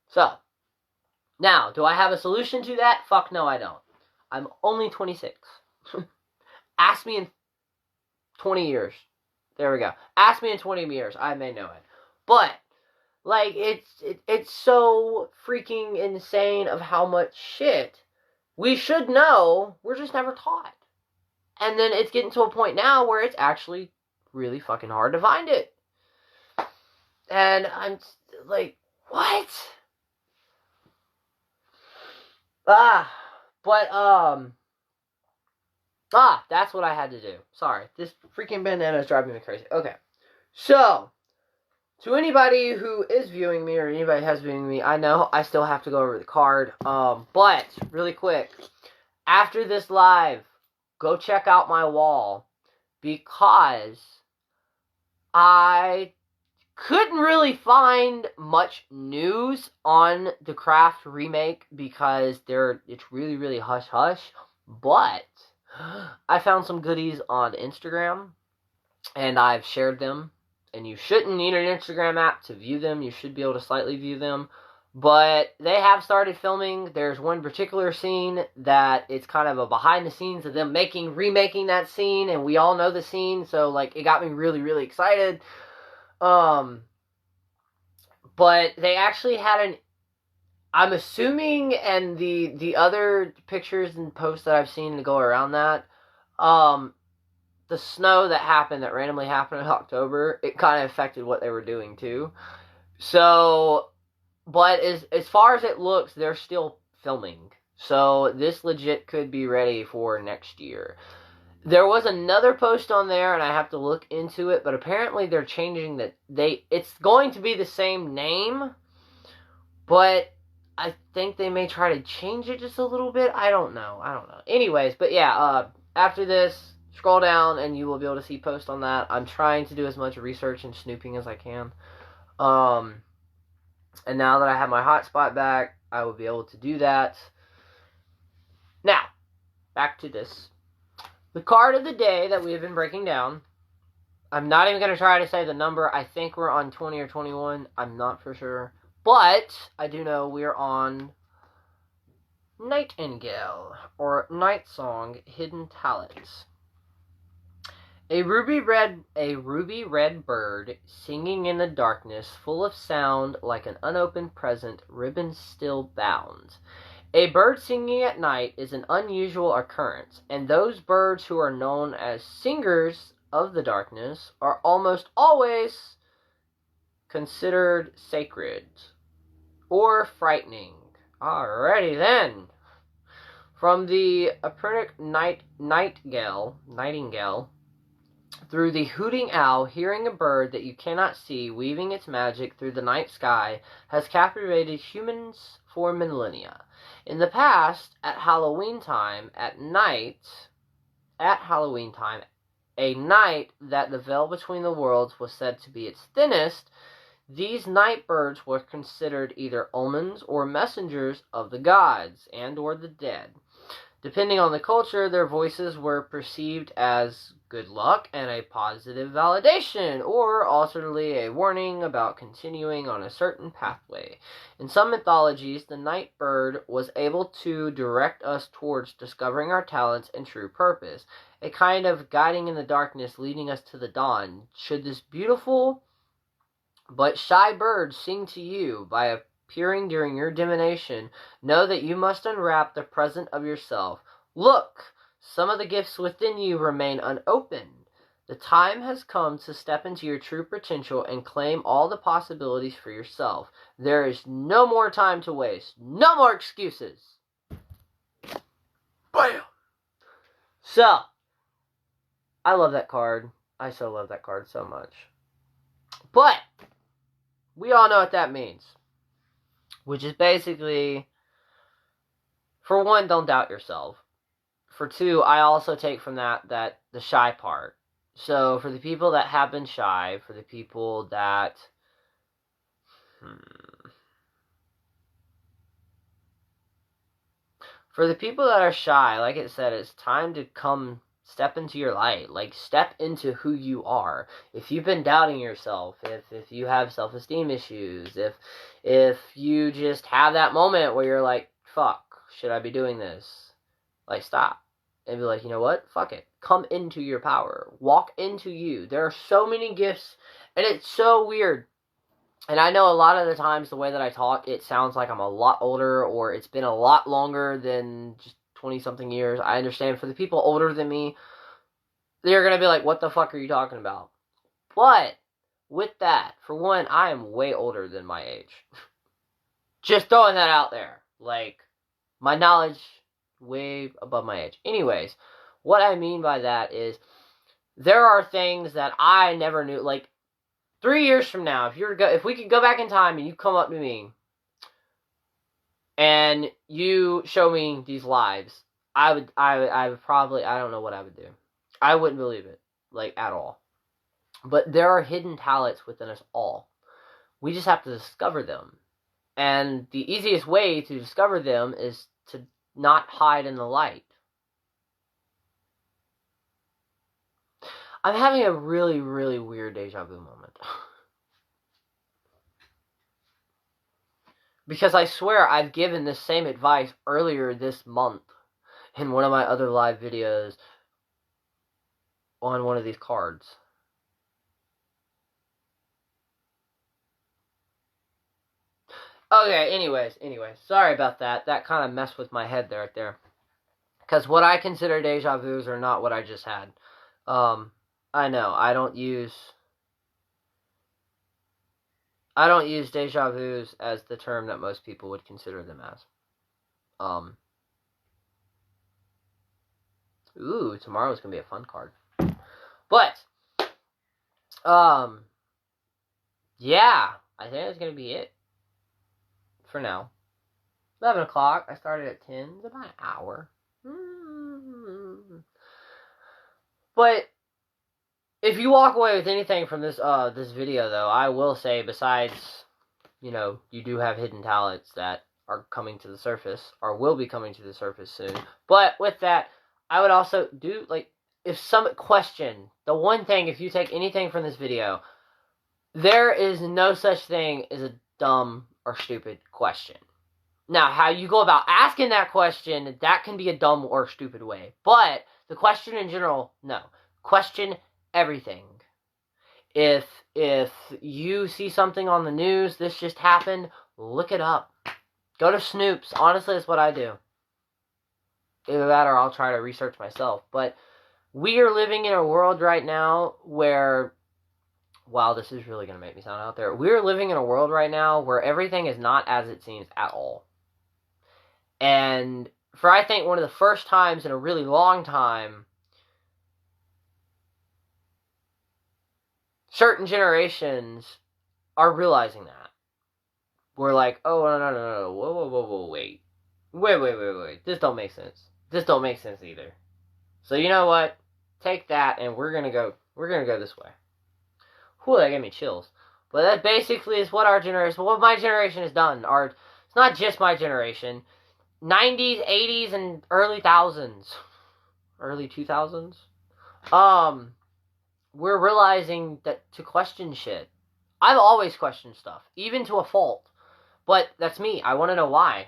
So, now, do I have a solution to that? Fuck no, I don't. I'm only 26. Ask me in 20 years. There we go. Ask me in 20 years. I may know it. But, like, it's so freaking insane of how much shit we should know. We're just never taught. And then it's getting to a point now where it's actually really fucking hard to find it. And I'm like, what? That's what I had to do. Sorry, this freaking bandana is driving me crazy. Okay, so, to anybody who is viewing me, or anybody has viewing me, I know I still have to go over the card, but, really quick, after this live, go check out my wall, because I couldn't really find much news on the Craft remake, because it's really, really hush-hush, but I found some goodies on Instagram, and I've shared them, and you shouldn't need an Instagram app to view them. You should be able to slightly view them, But they have started filming. There's one particular scene that it's kind of a behind the scenes of them remaking that scene, and we all know the scene, so like it got me really, really excited. But they actually had an, I'm assuming, and the other pictures and posts that I've seen to go around that, the snow that randomly happened in October, it kind of affected what they were doing too. So, but as far as it looks, they're still filming. So this legit could be ready for next year. There was another post on there, and I have to look into it, but apparently they're changing it's going to be the same name, but I think they may try to change it just a little bit. I don't know. Anyways, but yeah, after this, scroll down and you will be able to see posts on that. I'm trying to do as much research and snooping as I can. And now that I have my hotspot back, I will be able to do that. Now, back to this. The card of the day that we have been breaking down. I'm not even going to try to say the number. I think we're on 20 or 21. I'm not for sure. But I do know we're on Nightingale, or Night Song, Hidden Talents. A ruby red bird singing in the darkness, full of sound like an unopened present, ribbon still bound. A bird singing at night is an unusual occurrence, and those birds who are known as singers of the darkness are almost always considered sacred or frightening. Alrighty then. From the Aperntic nightingale, through the hooting owl, hearing a bird that you cannot see, weaving its magic through the night sky, has captivated humans for millennia. In the past, at Halloween time, a night that the veil between the worlds was said to be its thinnest, these night birds were considered either omens or messengers of the gods and or the dead. Depending on the culture, their voices were perceived as good luck and a positive validation, or alternately a warning about continuing on a certain pathway. In some mythologies, the night bird was able to direct us towards discovering our talents and true purpose, a kind of guiding in the darkness leading us to the dawn. Should this beautiful but shy bird sing to you by appearing during your divination, know that you must unwrap the present of yourself. Look, some of the gifts within you remain unopened. The time has come to step into your true potential and claim all the possibilities for yourself. There is no more time to waste. No more excuses. Bam! So, I love that card. I so love that card so much. But, we all know what that means. Which is basically, for one, don't doubt yourself. For two, I also take from that the shy part. So for the people that have been shy, for the people that are shy, like it said, it's time to come step into your light. Like, step into who you are. If you've been doubting yourself, if you have self-esteem issues, if you just have that moment where you're like, fuck, should I be doing this? Like, stop. And be like, you know what? Fuck it. Come into your power. Walk into you. There are so many gifts, and it's so weird. And I know a lot of the times the way that I talk, it sounds like I'm a lot older, or it's been a lot longer than just 20-something years. I understand for the people older than me, they're going to be like, what the fuck are you talking about? But, with that, for one, I am way older than my age. Just throwing that out there. Like, my knowledge, way above my age. Anyways, what I mean by that is, there are things that I never knew. Like, 3 years from now, if we could go back in time and you come up to me and you show me these lives, I would probably, I don't know what I would do. I wouldn't believe it, like, at all. But there are hidden talents within us all. We just have to discover them. And the easiest way to discover them is to not hide in the light. I'm having a really, really weird deja vu moment. Because I swear I've given this same advice earlier this month in one of my other live videos on one of these cards. Okay, anyways, sorry about that. That kind of messed with my head right there. Because what I consider deja vus are not what I just had. I know, I don't use deja vus as the term that most people would consider them as. Ooh, tomorrow's gonna be a fun card. But, yeah, I think that's gonna be it for now. 11 o'clock. I started at 10. It's about an hour. But if you walk away with anything from this this video, though, I will say, besides, you know, you do have hidden talents that are coming to the surface, or will be coming to the surface soon. But with that, I would also do, like, if some question, the one thing, if you take anything from this video, there is no such thing as a dumb or stupid question. Now, how you go about asking that question, that can be a dumb or stupid way. But the question in general, no. Question everything. If you see something on the news, this just happened, look it up. Go to Snoops. Honestly, that's what I do. Either that or I'll try to research myself. But we are living in a world right now where, wow, this is really going to make me sound out there. We're living in a world right now where everything is not as it seems at all. And for, I think, one of the first times in a really long time, certain generations are realizing that. We're like, oh, no, whoa, wait. Wait. This don't make sense. This don't make sense either. So you know what? Take that, and we're gonna go this way. Whew, that gave me chills. But that basically is what my generation has done. It's not just my generation. 90s, 80s, and early 2000s. We're realizing that to question shit. I've always questioned stuff, even to a fault. But that's me. I want to know why.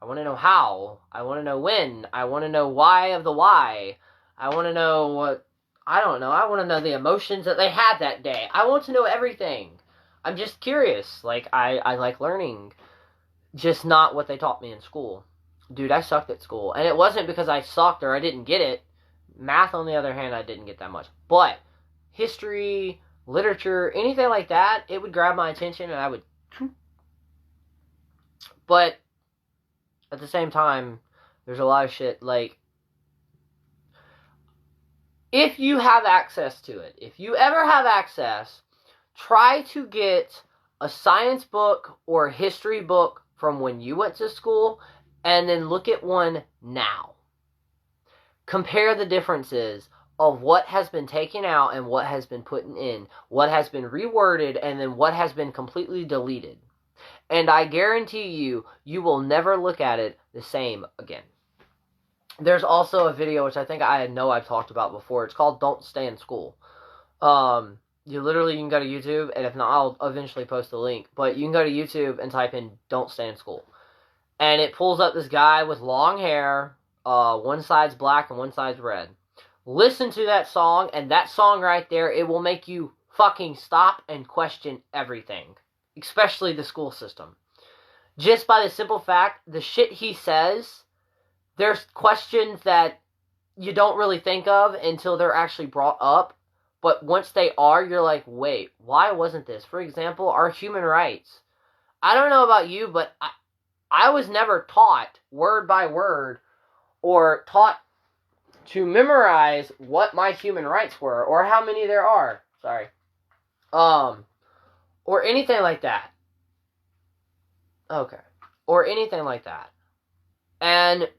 I want to know how. I want to know when. I want to know why of the why. I want to know what... I don't know. I want to know the emotions that they had that day. I want to know everything. I'm just curious. Like, I like learning. Just not what they taught me in school. Dude, I sucked at school. And it wasn't because I sucked or I didn't get it. Math, on the other hand, I didn't get that much. But history, literature, anything like that, it would grab my attention and I would... But at the same time, there's a lot of shit, like... If you have access to it, if you ever have access, try to get a science book or a history book from when you went to school, and then look at one now. Compare the differences of what has been taken out and what has been put in, what has been reworded, and then what has been completely deleted. And I guarantee you, you will never look at it the same again. There's also a video, which I think I've talked about before. It's called Don't Stay in School. You can go to YouTube, and if not, I'll eventually post a link. But you can go to YouTube and type in Don't Stay in School. And it pulls up this guy with long hair, one side's black and one side's red. Listen to that song, and that song right there, it will make you fucking stop and question everything. Especially the school system. Just by the simple fact, the shit he says, there's questions that you don't really think of until they're actually brought up. But once they are, you're like, wait, why wasn't this? For example, our human rights. I don't know about you, but I was never taught word by word or taught to memorize what my human rights were or how many there are. Sorry. Or anything like that. Okay. Or anything like that. And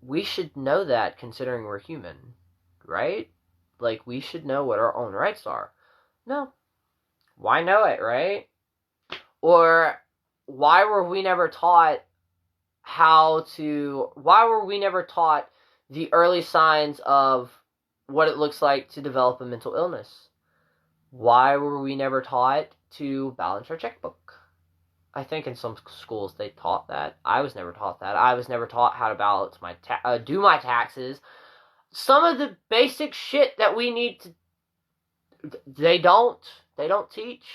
we should know that, considering we're human, right? Like, we should know what our own rights are. No. Why know it, right? Or why were we never taught why were we never taught the early signs of what it looks like to develop a mental illness? Why were we never taught to balance our checkbook? I think in some schools they taught that. I was never taught that. I was never taught how to balance my do my taxes. Some of the basic shit that we need to, they don't teach.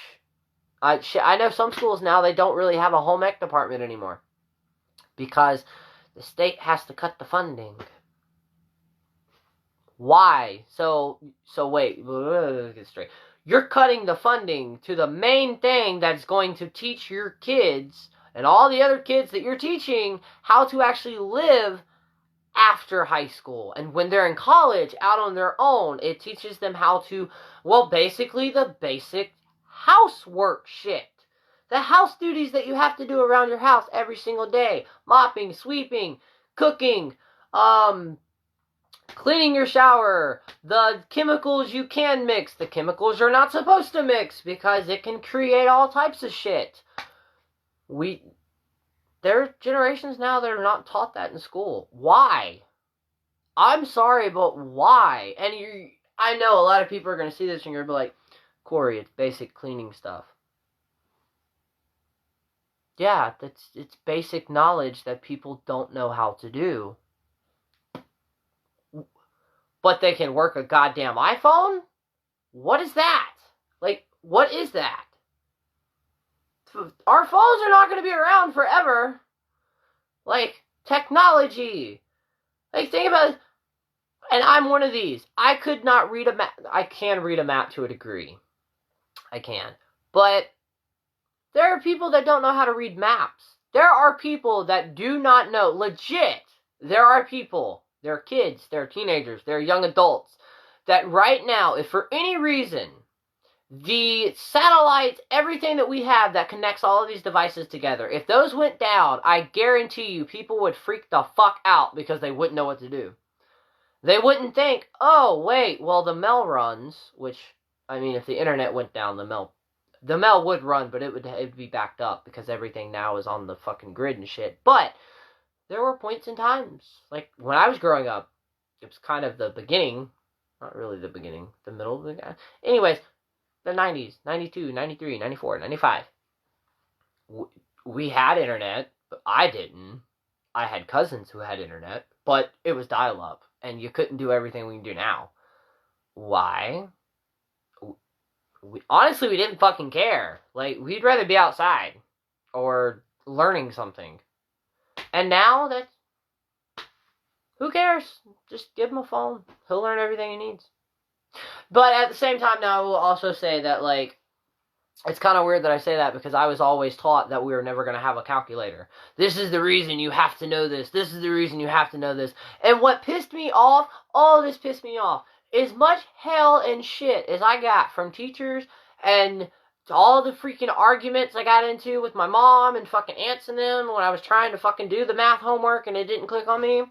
I know some schools now, they don't really have a home ec department anymore because the state has to cut the funding. Why? So wait, get straight. You're cutting the funding to the main thing that's going to teach your kids and all the other kids that you're teaching how to actually live after high school. And when they're in college, out on their own, it teaches them how to, well, basically the basic housework shit. The house duties that you have to do around your house every single day. Mopping, sweeping, cooking, cleaning your shower, the chemicals you can mix, the chemicals you're not supposed to mix because it can create all types of shit. There are generations now that are not taught that in school. Why? I'm sorry, but why? And I know a lot of people are going to see this and you're going to be like, Corey, it's basic cleaning stuff. Yeah, it's basic knowledge that people don't know how to do. But they can work a goddamn iPhone? What is that? Like, what is that? Our phones are not going to be around forever. Like, technology. Like, think about it. And I'm one of these. I could not read a map. I can read a map to a degree. I can. But there are people that don't know how to read maps. There are people that do not know. Legit. There are people. There are kids. There are teenagers. There are young adults. That right now, if for any reason, the satellites, everything that we have that connects all of these devices together, if those went down, I guarantee you people would freak the fuck out because they wouldn't know what to do. They wouldn't think, oh, wait, well, the mail runs, which, I mean, if the internet went down, the mail would run, but it would be backed up because everything now is on the fucking grid and shit. But there were points in times, like when I was growing up, it was kind of the beginning, not really the beginning, the middle of the, anyways, the 90s, 92, 93, 94, 95. We had internet, but I didn't. I had cousins who had internet, but it was dial-up, and you couldn't do everything we can do now. Why? Honestly, we didn't fucking care. Like, we'd rather be outside or learning something. And now, who cares? Just give him a phone. He'll learn everything he needs. But at the same time, now, I will also say that, like, it's kind of weird that I say that because I was always taught that we were never going to have a calculator. This is the reason you have to know this. This is the reason you have to know this. And what pissed me off, all this pissed me off, as much hell and shit as I got from teachers and all the freaking arguments I got into with my mom and fucking aunts and them when I was trying to fucking do the math homework and it didn't click on me.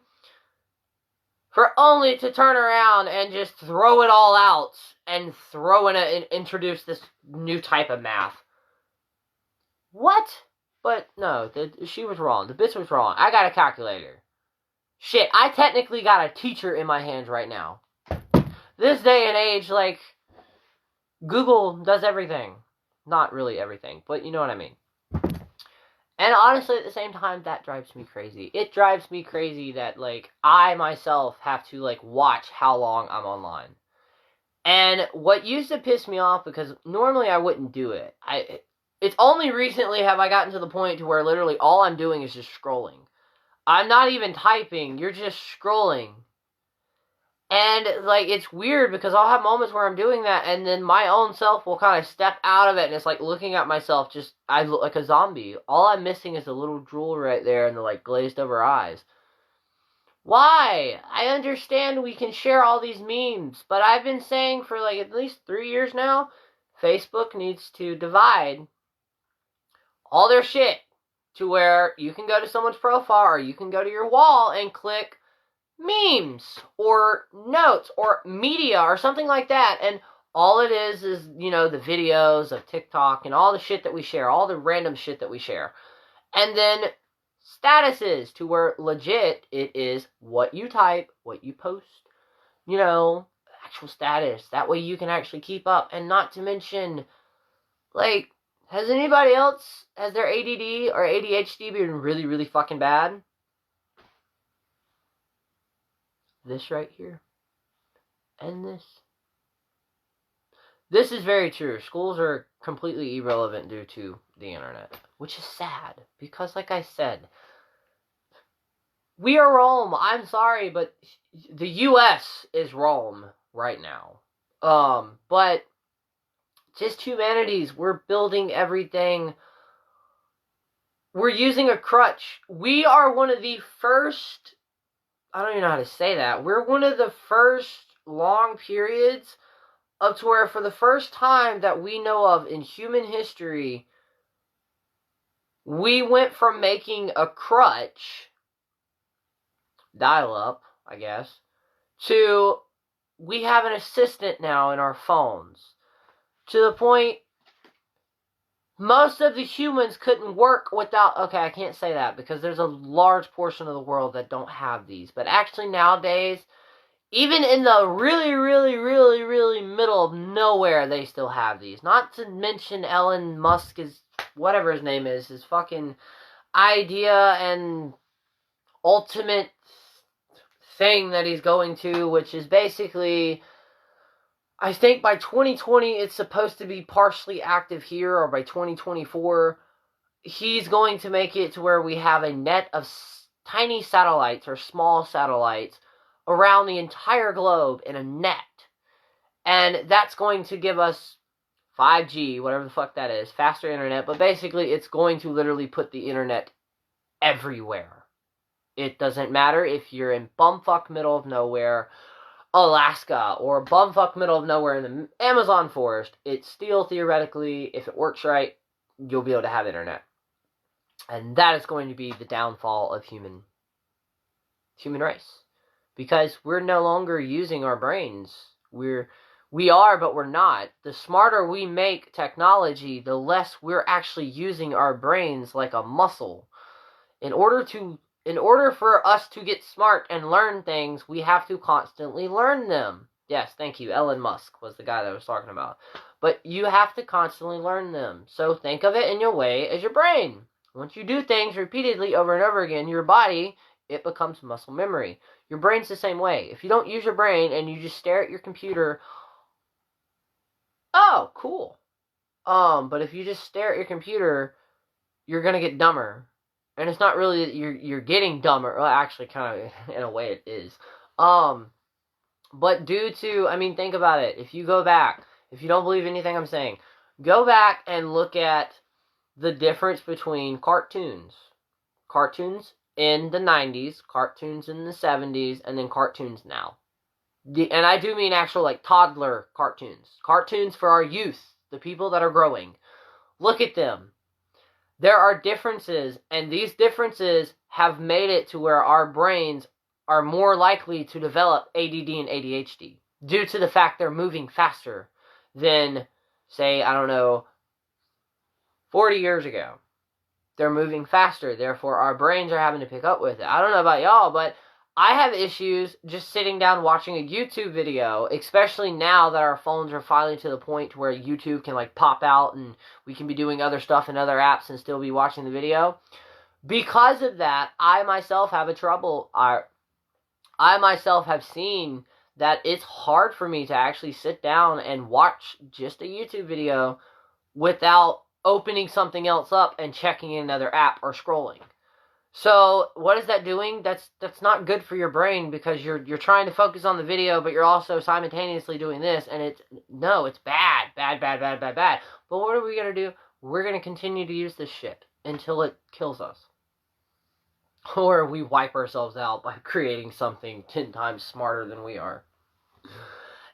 For only to turn around and just throw it all out and and introduce this new type of math. What? But no, she was wrong. The bitch was wrong. I got a calculator. Shit, I technically got a teacher in my hands right now. This day and age, like, Google does everything. Not really everything, but you know what I mean. And honestly, at the same time, that drives me crazy. It drives me crazy that, like, I myself have to, like, watch how long I'm online. And what used to piss me off, because normally I wouldn't do it. It's only recently have I gotten to the point to where literally all I'm doing is just scrolling. I'm not even typing. You're just scrolling. And, like, it's weird because I'll have moments where I'm doing that and then my own self will kind of step out of it and it's like looking at myself I look like a zombie. All I'm missing is a little drool right there and the, like, glazed over eyes. Why? I understand we can share all these memes, but I've been saying for, like, at least 3 years now, Facebook needs to divide all their shit to where you can go to someone's profile or you can go to your wall and click memes or notes or media or something like that, and all it is, you know, the videos of TikTok and all the shit that we share, all the random shit that we share, and then statuses to where legit it is what you type, what you post, you know, actual status. That way you can actually keep up, and not to mention, like, Has anybody else, has their ADD or ADHD been really, really fucking bad? This right here. And this. This is very true. Schools are completely irrelevant due to the internet, which is sad because, like I said, we are Rome. I'm sorry, but the U.S. is Rome right now. But just humanities, we're building everything. We're using a crutch. We are one of the first, I don't even know how to say that. We're one of the first long periods up to where for the first time that we know of in human history, we went from making a crutch, dial-up, I guess, to we have an assistant now in our phones. To the point, most of the humans couldn't work without, okay, I can't say that because there's a large portion of the world that don't have these. But actually nowadays, even in the really, really, really, really middle of nowhere, they still have these. Not to mention Elon Musk is, whatever his name is, his fucking idea and ultimate thing that he's going to, which is basically, I think by 2020 it's supposed to be partially active here, or by 2024, he's going to make it to where we have a net of tiny satellites or small satellites around the entire globe in a net. And that's going to give us 5G, whatever the fuck that is, faster internet, but basically it's going to literally put the internet everywhere. It doesn't matter if you're in bumfuck middle of nowhere, Alaska, or bumfuck middle of nowhere in the Amazon forest, it's still theoretically, if it works right, you'll be able to have internet. And that is going to be the downfall of human race. Because we're no longer using our brains. We are, but we're not. The smarter we make technology, the less we're actually using our brains like a muscle. In order for us to get smart and learn things, we have to constantly learn them. Yes, thank you. Elon Musk was the guy that I was talking about. But you have to constantly learn them. So think of it in your way as your brain. Once you do things repeatedly over and over again, your body, it becomes muscle memory. Your brain's the same way. If you don't use your brain and you just stare at your computer, oh, cool. But if you just stare at your computer, you're gonna get dumber. And it's not really that you're getting dumber. Well, actually, kind of, in a way, it is. But due to, I mean, think about it. If you go back, if you don't believe anything I'm saying, go back and look at the difference between cartoons. Cartoons in the 90s, cartoons in the 70s, and then cartoons now. And I do mean actual, like, toddler cartoons. Cartoons for our youth, the people that are growing. Look at them. There are differences, and these differences have made it to where our brains are more likely to develop ADD and ADHD due to the fact they're moving faster than, say, I don't know, 40 years ago. They're moving faster, therefore our brains are having to pick up with it. I don't know about y'all, but I have issues just sitting down watching a YouTube video, especially now that our phones are finally to the point where YouTube can like pop out and we can be doing other stuff in other apps and still be watching the video. Because of that, I myself have I myself have seen that it's hard for me to actually sit down and watch just a YouTube video without opening something else up and checking another app or scrolling. So what is that doing? That's not good for your brain because you're trying to focus on the video, but you're also simultaneously doing this, and it's bad. But what are we gonna do? We're gonna continue to use this shit until it kills us, or we wipe ourselves out by creating something 10 times smarter than we are.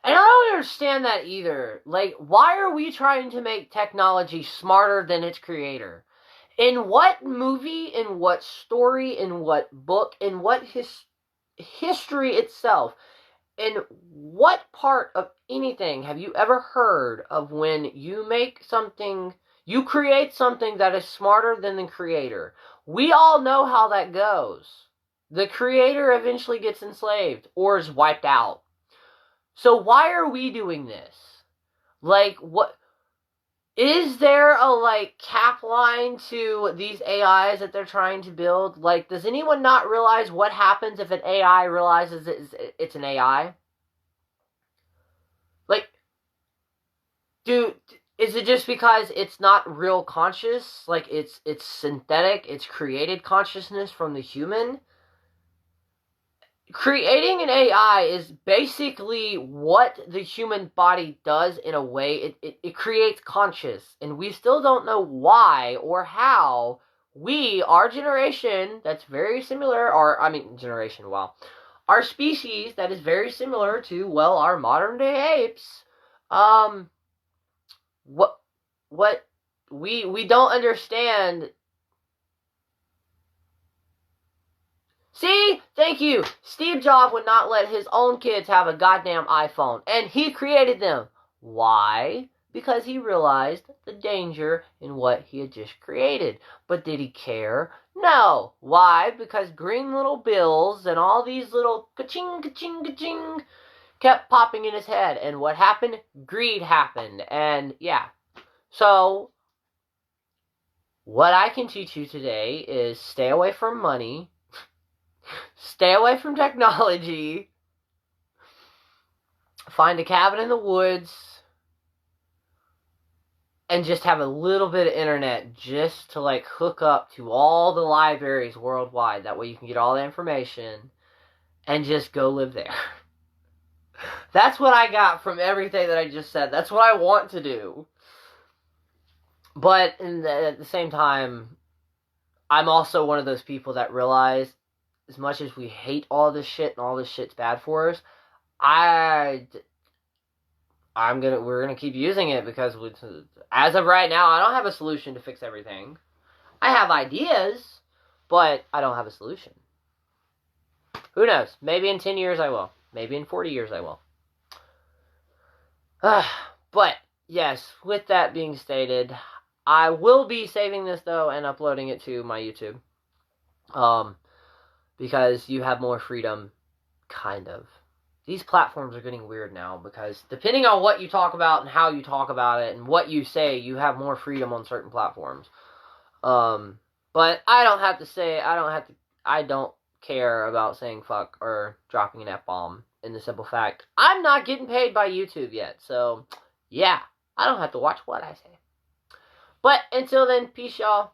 And I don't understand that either. Like, why are we trying to make technology smarter than its creator? In what movie, in what story, in what book, in what history itself, in what part of anything have you ever heard of when you make something, you create something that is smarter than the creator? We all know how that goes. The creator eventually gets enslaved or is wiped out. So why are we doing this? Like, what? Is there a, like, cap line to these AIs that they're trying to build? Like, does anyone not realize what happens if an AI realizes it's an AI? Like, is it just because it's not real conscious? Like, it's synthetic, it's created consciousness from the human? Creating an AI is basically what the human body does in a way. It creates conscious, and we still don't know why or how our generation, that's very similar, or, I mean, generation, wow. Our species that is very similar to, well, our modern day apes, what, we don't understand. See? Thank you. Steve Jobs would not let his own kids have a goddamn iPhone. And he created them. Why? Because he realized the danger in what he had just created. But did he care? No. Why? Because green little bills and all these little ka-ching, ka-ching, ka-ching kept popping in his head. And what happened? Greed happened. And yeah. So, what I can teach you today is stay away from money. Stay away from technology. Find a cabin in the woods. And just have a little bit of internet just to, like, hook up to all the libraries worldwide. That way you can get all the information. And just go live there. That's what I got from everything that I just said. That's what I want to do. But at the same time, I'm also one of those people that realize, as much as we hate all this shit and all this shit's bad for us, we're gonna keep using it because as of right now, I don't have a solution to fix everything. I have ideas, but I don't have a solution. Who knows? Maybe in 10 years I will. Maybe in 40 years I will. But yes, with that being stated, I will be saving this though and uploading it to my YouTube. Because you have more freedom, kind of. These platforms are getting weird now because depending on what you talk about and how you talk about it and what you say, you have more freedom on certain platforms. But I don't care about saying fuck or dropping an F-bomb in the simple fact, I'm not getting paid by YouTube yet. So, yeah, I don't have to watch what I say. But until then, peace, y'all.